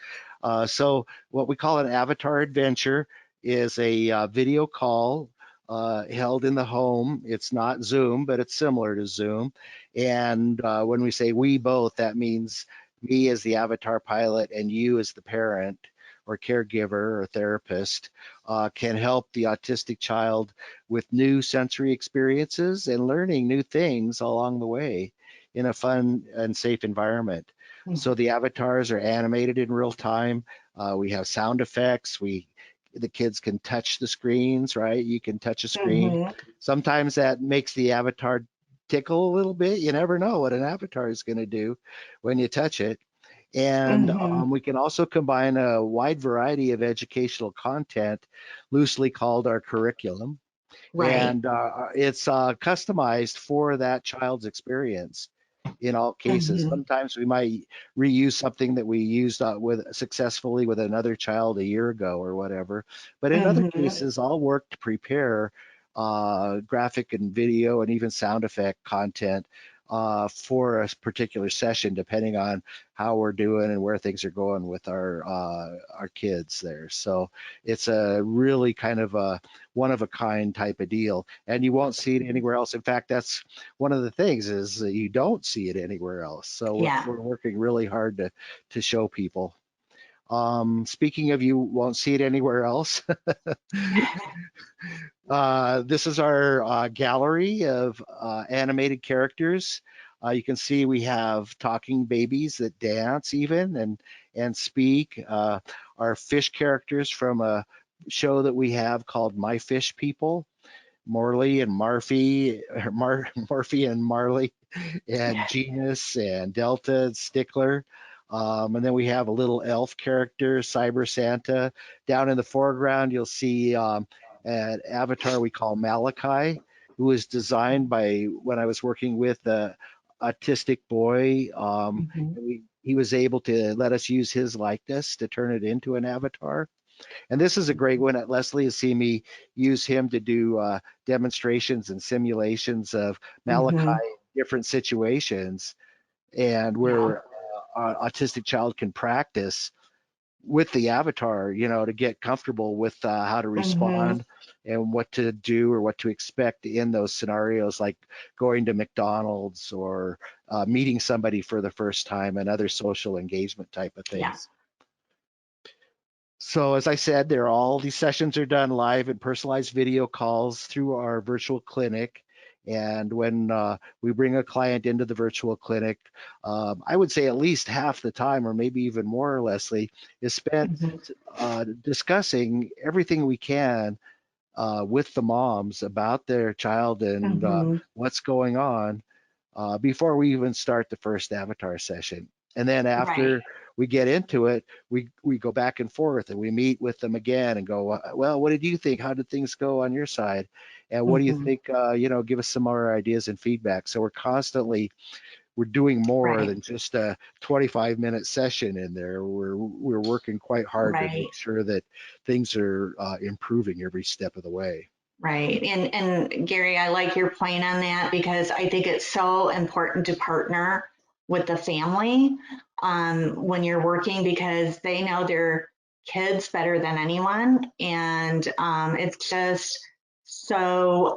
So what we call an Avatar Adventure is a video call held in the home. It's not Zoom, but it's similar to Zoom. And when we say we both, that means me as the avatar pilot and you as the parent or caregiver or therapist can help the autistic child with new sensory experiences and learning new things along the way in a fun and safe environment. So the avatars are animated in real time. We have sound effects. The kids can touch the screens, right? You can touch a screen. Hmm. Sometimes that makes the avatar tickle a little bit. You never know what an avatar is going to do when you touch it. And Hmm. we can also combine a wide variety of educational content, loosely called our curriculum. Right. And it's customized for that child's experience in all cases. Hmm. Sometimes we might reuse something that we used with successfully with another child a year ago or whatever. But in other Hmm. cases, I'll work to prepare graphic and video and even sound effect content for a particular session, depending on how we're doing and where things are going with our kids there. So it's a really kind of a one of a kind type of deal, and you won't see it anywhere else. In fact, that's one of the things is that you don't see it anywhere else. So Yeah. we're working really hard to show people. Speaking of you won't see it anywhere else, this is our gallery of animated characters. You can see we have talking babies that dance even and speak. Our fish characters from a show that we have called My Fish People. Morley and Marfy, Morphy and Marley, and Genus and Delta and Stickler. And then we have a little elf character, Cyber Santa. Down in the foreground, you'll see an avatar we call Malachi, who was designed by when I was working with the autistic boy. Hmm. He was able to let us use his likeness to turn it into an avatar. And this is a great one. Leslie has seen me use him to do demonstrations and simulations of Malachi Hmm. in different situations, and Yeah. where an autistic child can practice with the avatar, to get comfortable with how to Hmm. respond and what to do or what to expect in those scenarios, like going to McDonald's or meeting somebody for the first time and other social engagement type of Yeah. things. So as I said, all these sessions are done live and personalized video calls through our virtual clinic. And when we bring a client into the virtual clinic, I would say at least half the time, or maybe even more, Leslie, is spent Hmm. discussing everything we can with the moms about their child and Hmm. what's going on before we even start the first avatar session. And then Right. after we get into it, we go back and forth and we meet with them again and go, well, what did you think? How did things go on your side? And what do you Hmm. think? Give us some more ideas and feedback. So we're doing more Right. than just a 25-minute session in there. We're working quite hard to Right. make sure that things are improving every step of the way. Right. And Gary, I like your point on that because I think it's so important to partner with the family when you're working because they know their kids better than anyone. And it's just so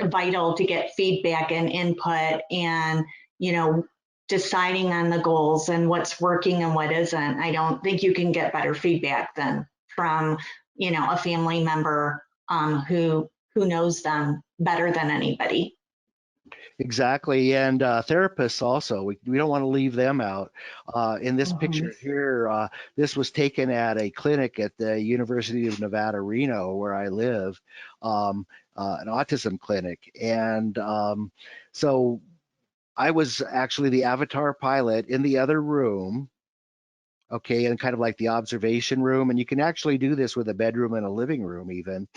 vital to get feedback and input and, you know, deciding on the goals and what's working and what isn't. I don't think you can get better feedback than from, a family member who knows them better than anybody. Exactly, and therapists also. We don't want to leave them out. In this Hmm. picture here, this was taken at a clinic at the University of Nevada, Reno, where I live, um, an autism clinic. And so I was actually the avatar pilot in the other room, okay, and kind of like the observation room. And you can actually do this with a bedroom and a living room even.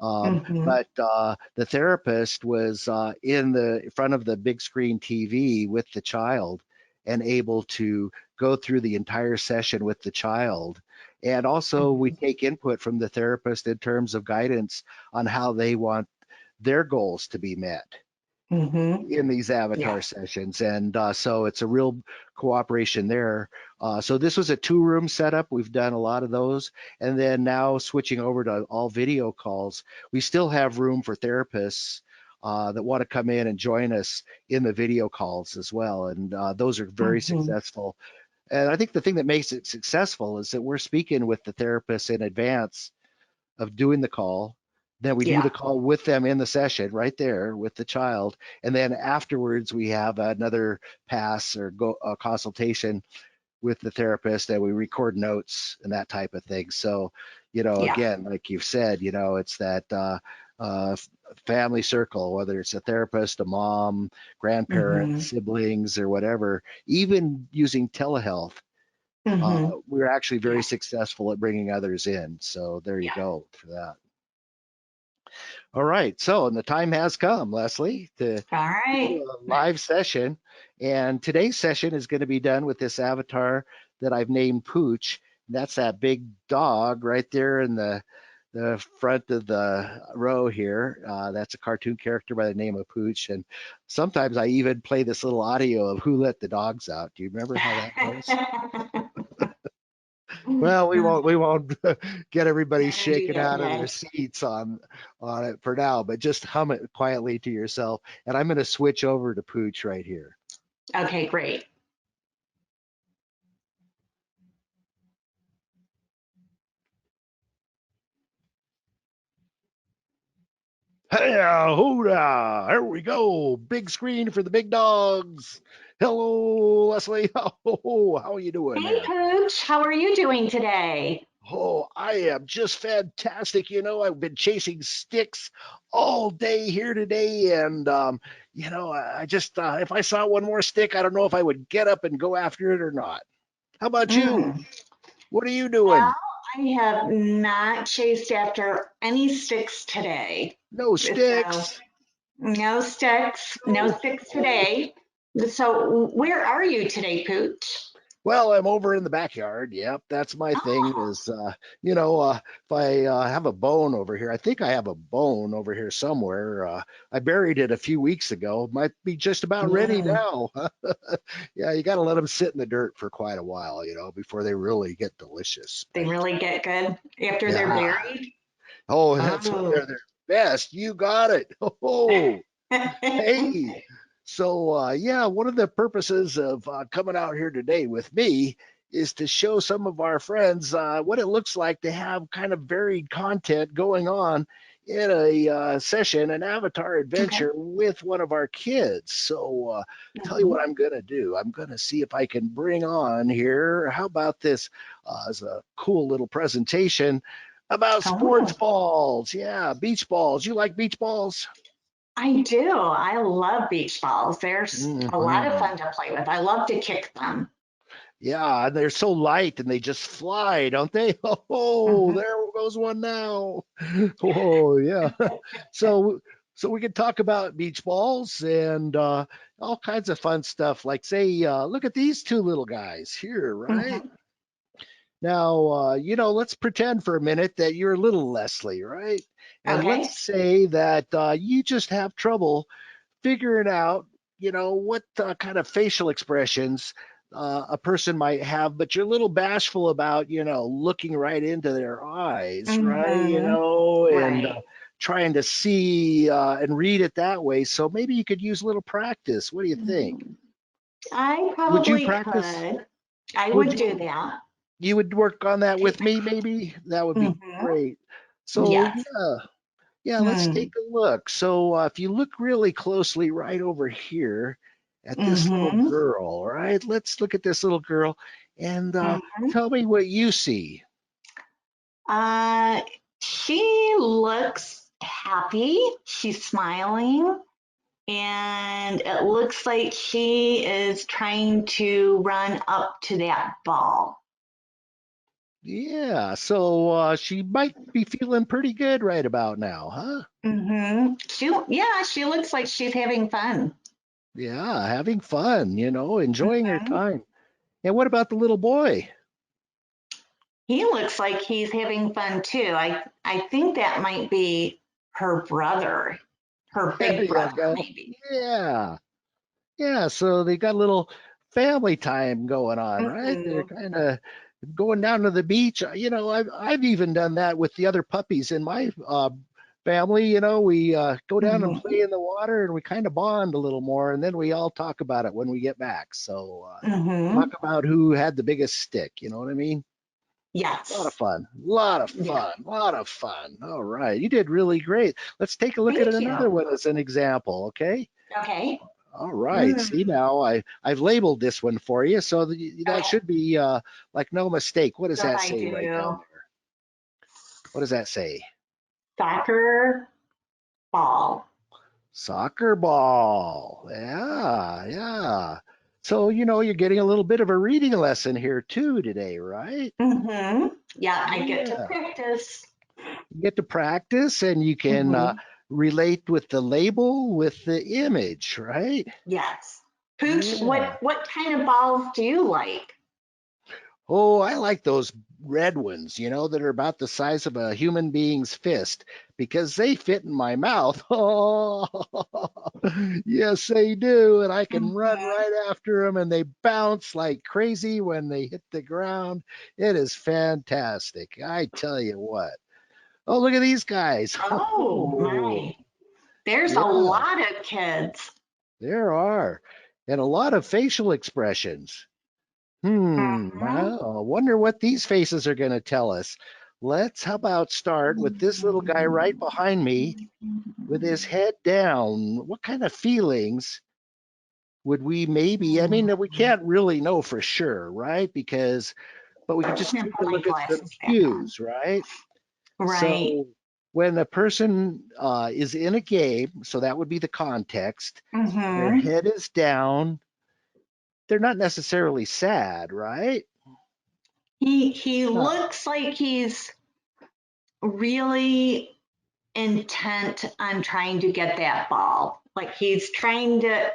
Mm-hmm. But the therapist was in the front of the big screen TV with the child and able to go through the entire session with the child. And also, we Mm-hmm. take input from the therapist in terms of guidance on how they want their goals to be met Mm-hmm. in these Yeah. avatar sessions. And so it's a real cooperation there. So this was a 2-room setup. We've done a lot of those. And then now switching over to all video calls, we still have room for therapists that want to come in and join us in the video calls as well. And those are very Mm-hmm. successful. And I think the thing that makes it successful is that we're speaking with the therapists in advance of doing the call. Then we do Yeah. the call with them in the session right there with the child. And then afterwards, we have another pass or go a consultation with the therapist and we record notes and that type of thing. So, Yeah. again, like you've said, it's that uh, family circle, whether it's a therapist, a mom, grandparents, Mm-hmm. siblings, or whatever, even using telehealth. Mm-hmm. We're actually very Yeah. successful at bringing others in. So there you Yeah. go for that. All right. So, and the time has come, Leslie, to All do right. a live session. And today's session is going to be done with this avatar that I've named Pooch. That's that big dog right there in the front of the row here. That's a cartoon character by the name of Pooch. And sometimes I even play this little audio of who let the dogs out. Do you remember how that goes? Well, we won't get everybody Not gonna do shaken that out of their today. seats on it for now, but just hum it quietly to yourself. And I'm going to switch over to Pooch right here. Okay, great. Hey, hoorah! There we go. Big screen for the big dogs. Hello, Leslie. Oh, how are you doing Hey, there? Coach, how are you doing today? Oh, I am just fantastic. I've been chasing sticks all day here today, and I just if I saw one more stick, I don't know if I would get up and go after it or not. How about you? Mm. What are you Well, doing? I have not chased after any sticks today. No So sticks. no No. sticks Oh. today. So where are you today, Pooch? Well, I'm over in the backyard. Yep, that's my thing. Oh, Is if I have a bone over here, I think I have a bone over here somewhere. I buried it a few weeks ago. Might be just about ready mm, now. Yeah, you got to let them sit in the dirt for quite a while, before they really get delicious. they But really get good after they're yeah, buried. oh, that's when Oh. they're their best. You got it. Oh, hey, so yeah, one of the purposes of coming out here today with me is to show some of our friends what it looks like to have kind of varied content going on in a session, an avatar Okay. adventure with one of our kids. So, tell you Mhm. what I'm going to do. I'm going to see if I can bring on here. How about this as a cool little presentation about sports Oh, balls? Yeah, beach balls. You like beach balls? I do. I love beach balls. They're a lot of Hmm. fun to play with. I love to kick them. Yeah, and they're so light and they just fly, don't they? Oh, Mhm. there goes one now. Oh, yeah. So, so we can talk about beach balls and all kinds of fun stuff. Like, say, look at these two little guys here, right? Mhm. Now, let's pretend for a minute that you're little Leslie, right? And let's Okay. say that you just have trouble figuring out, what kind of facial expressions a person might have, but you're a little bashful about, looking right into their eyes, right? Mhm. And Right. trying to see and read it that way. So maybe you could use a little practice. What do you think? Mhm. I Would you probably practice? could. I Would would do you? that You would work on that if with I me, maybe? That would could. be Mhm. great. So, Yes. yeah. Yeah, let's take Mm. a look. So, if you look really closely right over here at this little Mhm. girl, right? Let's look at this little girl and Mhm. tell me what you see. Uh, she looks happy. She's smiling, and it looks like she is trying to run up to that ball. Yeah, so she might be feeling pretty good right about now, huh? Yeah, she looks like she's having fun. Yeah, having fun, enjoying her Mhm. time. And what about the little boy? He looks like he's having fun too. I think that might be her brother, her There big you brother, go. maybe. Yeah. Yeah, so they got a little family time going on, right? They're Mhm. kind of going down to the beach. I've even done that with the other puppies in my family. We go down and play Mhm. in the water, and we kind of bond a little more, and then we all talk about it when we get back. So talk Mhm. about who had the biggest stick. You know what I mean? A lot of Yes. fun. A lot of Yeah. fun. A lot of fun. All right, you did really great. Let's take a look at Thank another you. one as an example. Okay. Okay. All right. See Mm. now, I've labeled this one for you, so that Okay. should be like no mistake. What does Yep, that I say right down do. there? What does that say? Soccer ball. Soccer ball. Yeah, yeah. So you're getting a little bit of a reading lesson here too today, right? Yeah, I get to Yeah. practice. You get to practice, and you can hmm relate with the label with the image, right? Yes. Pooch, Yeah. what kind of balls do you like? Oh, I like those red ones, that are about the size of a human being's fist because they fit in my mouth. Oh, yes, they do. And I can run hmm right after them and they bounce like crazy when they hit the ground. It is fantastic. I tell you what. Oh, look at these guys. Oh Oh, my. There's a yeah, lot of kids. there are. And a lot of facial expressions. hmm Well, I wonder what these faces are going to tell us. How about start with this little guy right behind me with his head down? What kind of feelings would we maybe? I mean, we can't really know for sure, right? But we could I'm just gonna take put a my look at some glasses back on. cues, right? Right. So when a person is in a game, so that would be the context, and their hmm head is down, they're not necessarily sad, right? He Not, looks like he's really intent on trying to get that ball. Like he's trying to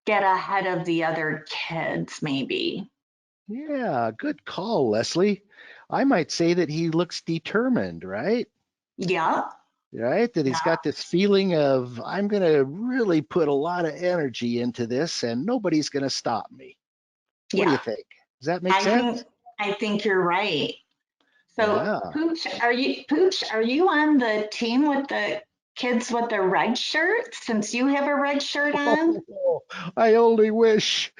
get ahead of the other kids, maybe. Yeah, good call, Leslie. I might say that he looks determined, right? Yep. Right? That he's Yeah. got this feeling of, I'm going to really put a lot of energy into this and nobody's going to stop me. What do you Yeah. think? Does that make I think sense? I think you're right. So Yeah. Pooch, are you on the team with the kids with the red shirts since you have a red shirt on? Oh, I only wish.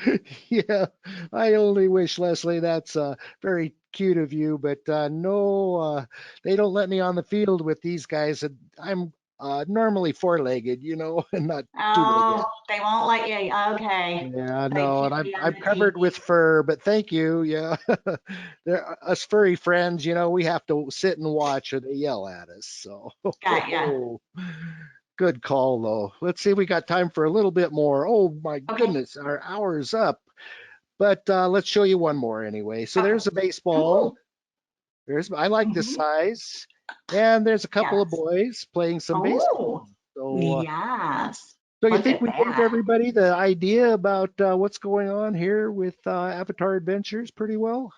Yeah, I only wish, Leslie. That's very cute of you, but no, they don't let me on the field with these guys. And I'm normally four-legged, and not two-legged. Oh, they won't let you. Okay. Yeah, They no, and can't I'm be on I'm the team. covered with fur, but thank you. Yeah, us furry friends, we have to sit and watch or they yell at us. So, Got ya. good call though. Let's see if we got time for a little bit more. Oh my Okay. goodness, our hour's up. But let's show you one more anyway. So Okay. there's a baseball. Cool. I like this hmm size, and there's a couple of Yes. boys playing some baseball. Oh, So yes. so you Look think at we gave that. everybody the idea about what's going on here with Avatar Adventures pretty well?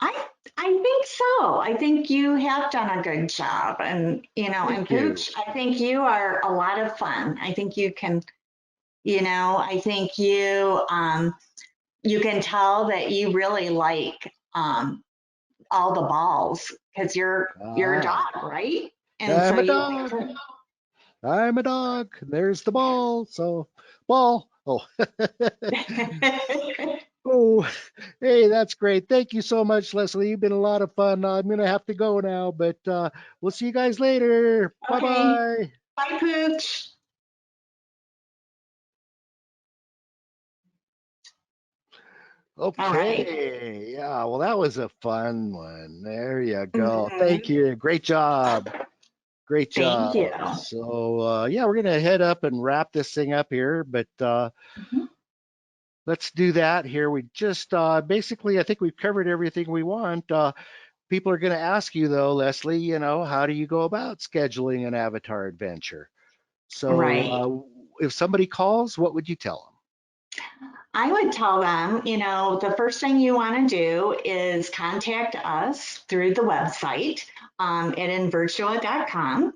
I I think so. I think you have done a good job. And Thank you. Pooch, I think you are a lot of fun. I think you can, I think you can tell that you really like all the balls because you're a Ah, dog, right? And so I'm a you like dog. I'm a dog. There's the ball. So, ball. Oh, to. oh, hey, that's great. Thank you so much, Leslie. You've been a lot of fun. I'm going to have to go now, but we'll see you guys later. Bye Okay. bye. Bye, Pooch. All right. Okay. Yeah. Well, that was a fun one. There you go. Thank hmm you. Great job. Great Thank job. you. So, yeah, we're going to head up and wrap this thing up here, but Mhm. let's do that here. We just basically, I think we've covered everything we want. People are going to ask you though, Leslie, how do you go about scheduling an avatar adventure? Right. So if somebody calls, what would you tell I would tell them, the first thing you want to do is contact us through the website at invirtua.com.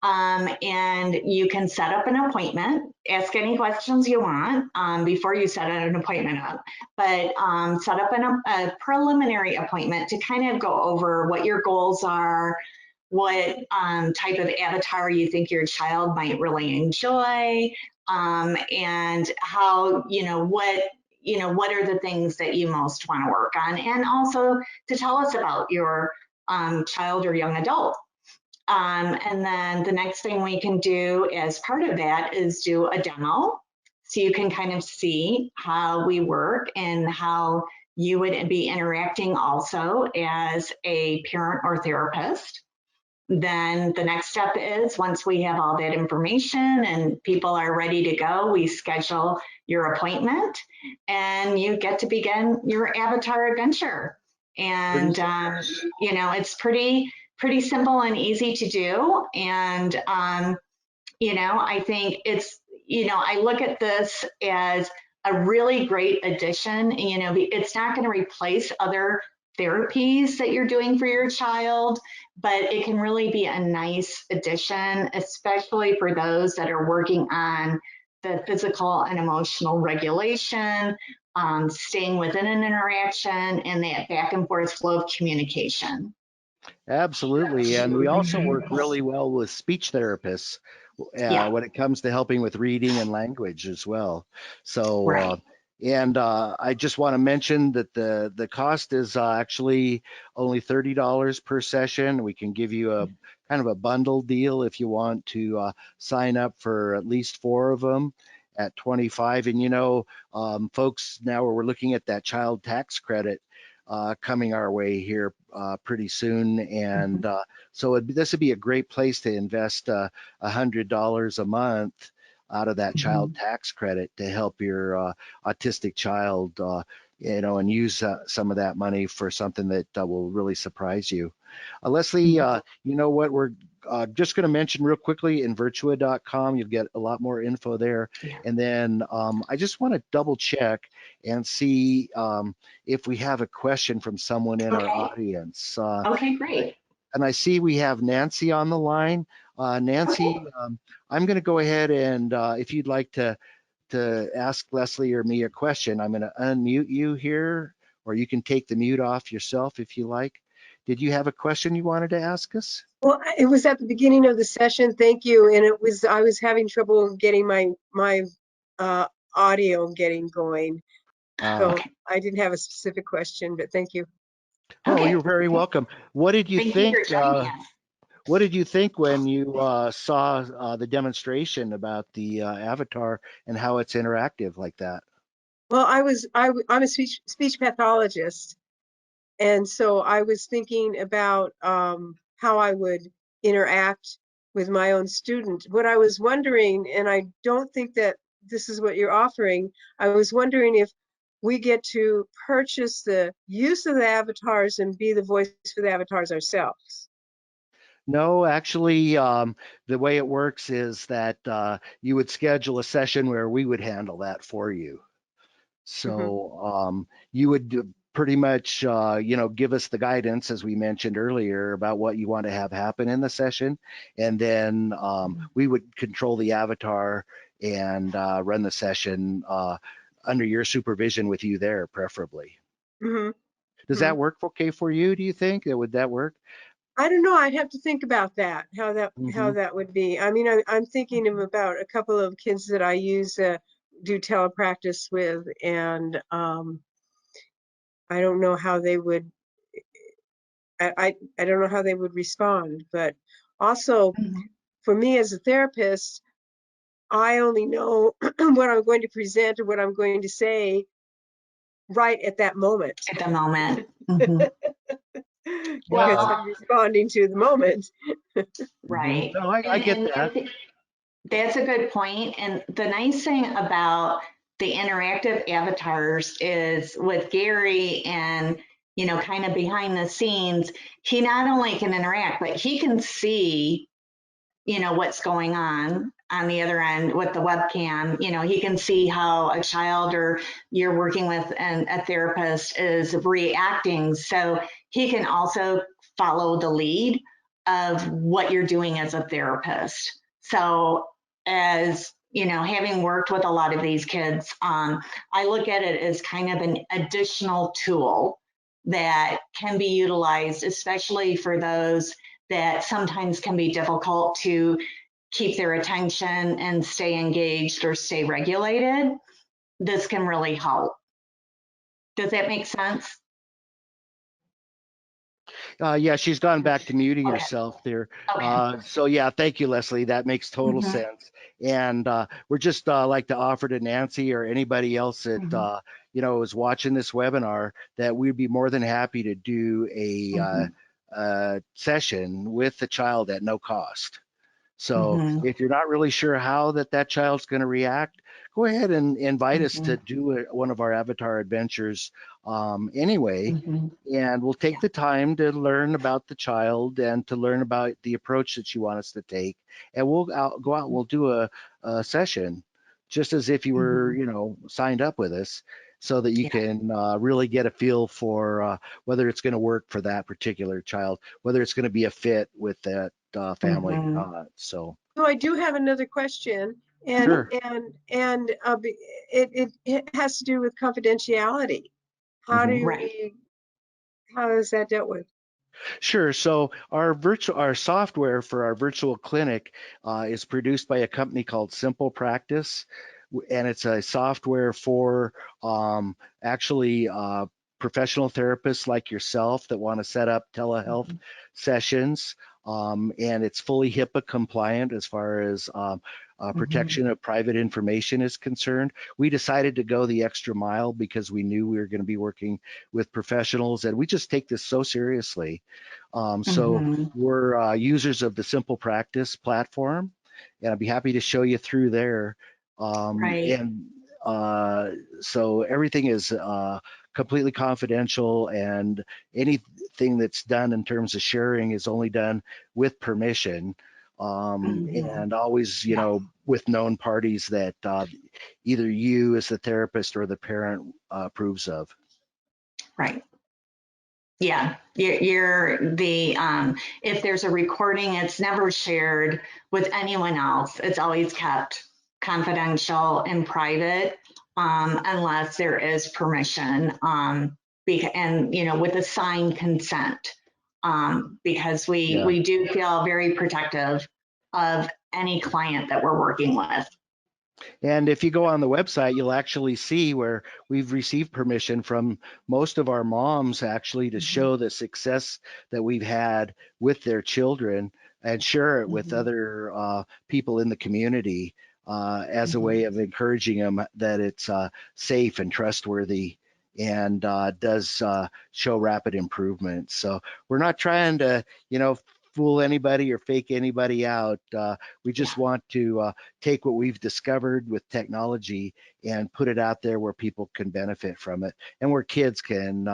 And you can set up an appointment, ask any questions you want before you set an appointment up, but set up a preliminary appointment to kind of go over what your goals are, what type of avatar you think your child might really enjoy, and how, what are the things that you most want to work on, and also to tell us about your child or young adult. And then the next thing we can do as part of that is do a demo. So you can kind of see how we work and how you would be interacting also as a parent or therapist. Then the next step is, once we have all that information and people are ready to go, we schedule your appointment and you get to begin your avatar adventure. them? And it's pretty simple and easy to do. And I think I look at this as a really great addition. It's not going to replace other therapies that you're doing for your child, but it can really be a nice addition, especially for those that are working on the physical and emotional regulation, staying within an interaction, and that back and forth flow of communication. Absolutely. And we also work really well with speech therapists Yeah, when it comes to helping with reading and language as well. So, right. and I just want to mention that the cost is actually only $30 per session. We can give you a kind of a bundle deal if you want to sign up for at least 4 of them at 25. And folks, now we're looking at that child tax credit coming our way here pretty soon. And so this would be a great place to invest $100 a month out of that child tax credit to help your autistic child, and use some of that money for something that will really surprise you. Leslie, you know what? We're just going to mention real quickly, invirtua.com. You'll get a lot more info there. Yeah. And then I just want to double check and see if we have a question from someone in our Okay. audience. Okay, great. And I see we have Nancy on the line. Nancy, Okay. I'm going to go ahead and if you'd like to ask Leslie or me a question, I'm going to unmute you here, or you can take the mute off yourself if you like. Did you have a question you wanted to ask us? Well, it was at the beginning of the session. Thank you. And I was having trouble getting my audio getting going. So Okay. I didn't have a specific question, but thank you. Oh, Okay. you're very welcome. What did you Thank you think? for joining us. What did you think when you saw the demonstration about the avatar and how it's interactive like that? Well, I'm a speech pathologist, and so I was thinking about how I would interact with my own student. What I was wondering, and I don't think that this is what you're offering, I was wondering if we get to purchase the use of the avatars and be the voice for the avatars ourselves. No, actually, the way it works is that you would schedule a session where we would handle that for you. Mm-hmm. So you would pretty much, give us the guidance, as we mentioned earlier, about what you want to have happen in the session. And then we would control the avatar and run the session under your supervision with you there, preferably. Mm-hmm. Does Mm-hmm. that work okay for you, do you think? Would that work? I don't know. I'd have to think about that. How Hmm. that would be. I mean, I'm thinking of about a couple of kids that I use do telepractice with, and I don't know how they would. I don't know how they would respond. But also, Mhm. for me as a therapist, I only know what I'm going to present or what I'm going to say right at that moment At the moment. Hmm. because Yeah. Well, I'm responding to the moment. right. No, I get And I that. think that's a good point. And the nice thing about the interactive avatars is with Gary and, you know, kind of behind the scenes, he not only can interact, but he can see, you know, what's going on the other end with the webcam. You know, he can see how a child or you're working with a therapist is reacting. So he can also follow the lead of what you're doing as a therapist. So as you know, having worked with a lot of these kids, I look at it as kind of an additional tool that can be utilized, especially for those that sometimes can be difficult to keep their attention and stay engaged or stay regulated. This can really help. Does that make sense? Yeah, she's gone back to muting Okay. herself there. Okay. So yeah, thank you, Leslie. That makes total Mm-hmm. sense. And we're just like to offer to Nancy or anybody else that Mm-hmm. you know is watching this webinar that we'd be more than happy to do a session with the child at no cost. So Mm-hmm. if you're not really sure how that child's going to react, go ahead and invite us Mm-hmm. to do one of our avatar adventures anyway. Mm-hmm. And we'll take Yeah. the time to learn about the child and to learn about the approach that you want us to take. And we'll go out and we'll do a session just as if you were, Mm-hmm. you know, signed up with us so that you Yeah. can really get a feel for whether it's going to work for that particular child, whether it's going to be a fit with that family. Mm-hmm. So I do have another question, and sure. it has to do with confidentiality. How Mhm. do Right. we, how is that dealt with? Sure. So our software for our virtual clinic is produced by a company called Simple Practice, and it's a software for actually professional therapists like yourself that want to set up telehealth Mm-hmm. sessions. And it's fully HIPAA compliant as far as Mm-hmm. protection of private information is concerned. We decided to go the extra mile because we knew we were going to be working with professionals, and we just take this so seriously. So Mm-hmm. we're users of the Simple Practice platform, and I'd be happy to show you through there. Right. And so everything is completely confidential, and anything that's done in terms of sharing is only done with permission, Mm-hmm. and always, you Yeah. know, with known parties that either you as the therapist or the parent approves of. Right. Yeah, you're the if there's a recording, it's never shared with anyone else. It's always kept confidential and private, unless there is permission, and you know, with a signed consent, because Yeah. we do feel very protective of any client that we're working with. And if you go on the website, you'll actually see where we've received permission from most of our moms actually to Mm-hmm. show the success that we've had with their children and share it with Mm-hmm. other people in the community as a Mm-hmm. way of encouraging them that it's safe and trustworthy and does show rapid improvement. So we're not trying to, you know, fool anybody or fake anybody out. We Yeah. just want to take what we've discovered with technology and put it out there where people can benefit from it and where kids can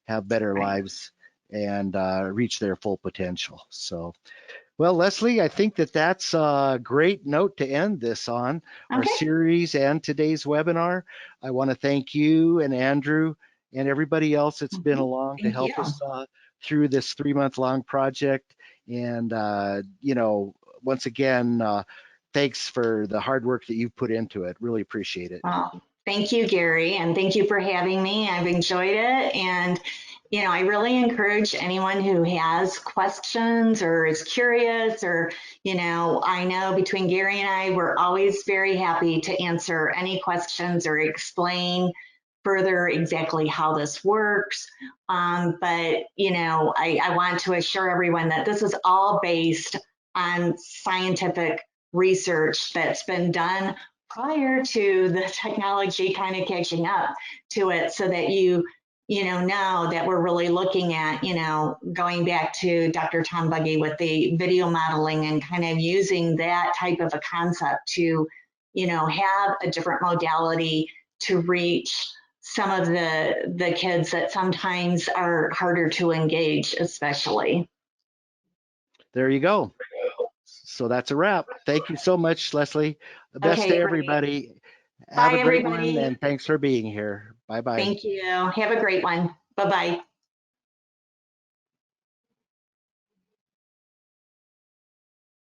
have better Right. lives and reach their full potential. So, well, Leslie, I think that's a great note to end this on, our Okay. series and today's webinar. I want to thank you and Andrew and everybody else that's been Mm-hmm. along to Thank you. help us through this 3-month-long project. And, you know, once again, thanks for the hard work that you've put into it. Really appreciate it. Well, thank you, Gary, and thank you for having me. I've enjoyed it. And, you know, I really encourage anyone who has questions or is curious, or, you know, I know between Gary and I, we're always very happy to answer any questions or explain further exactly how this works. But, you know, I want to assure everyone that this is all based on scientific research that's been done prior to the technology kind of catching up to it, so that you know that we're really looking at, you know, going back to Dr. Tom Buggy with the video modeling and kind of using that type of a concept to, you know, have a different modality to reach some of the kids that sometimes are harder to engage, especially. There you go. So that's a wrap. Thank you so much, Leslie. The best to Okay, great. everybody. Have Bye, a great one, everybody. and thanks for being here. Bye bye. Thank you. Have a great one. Bye-bye.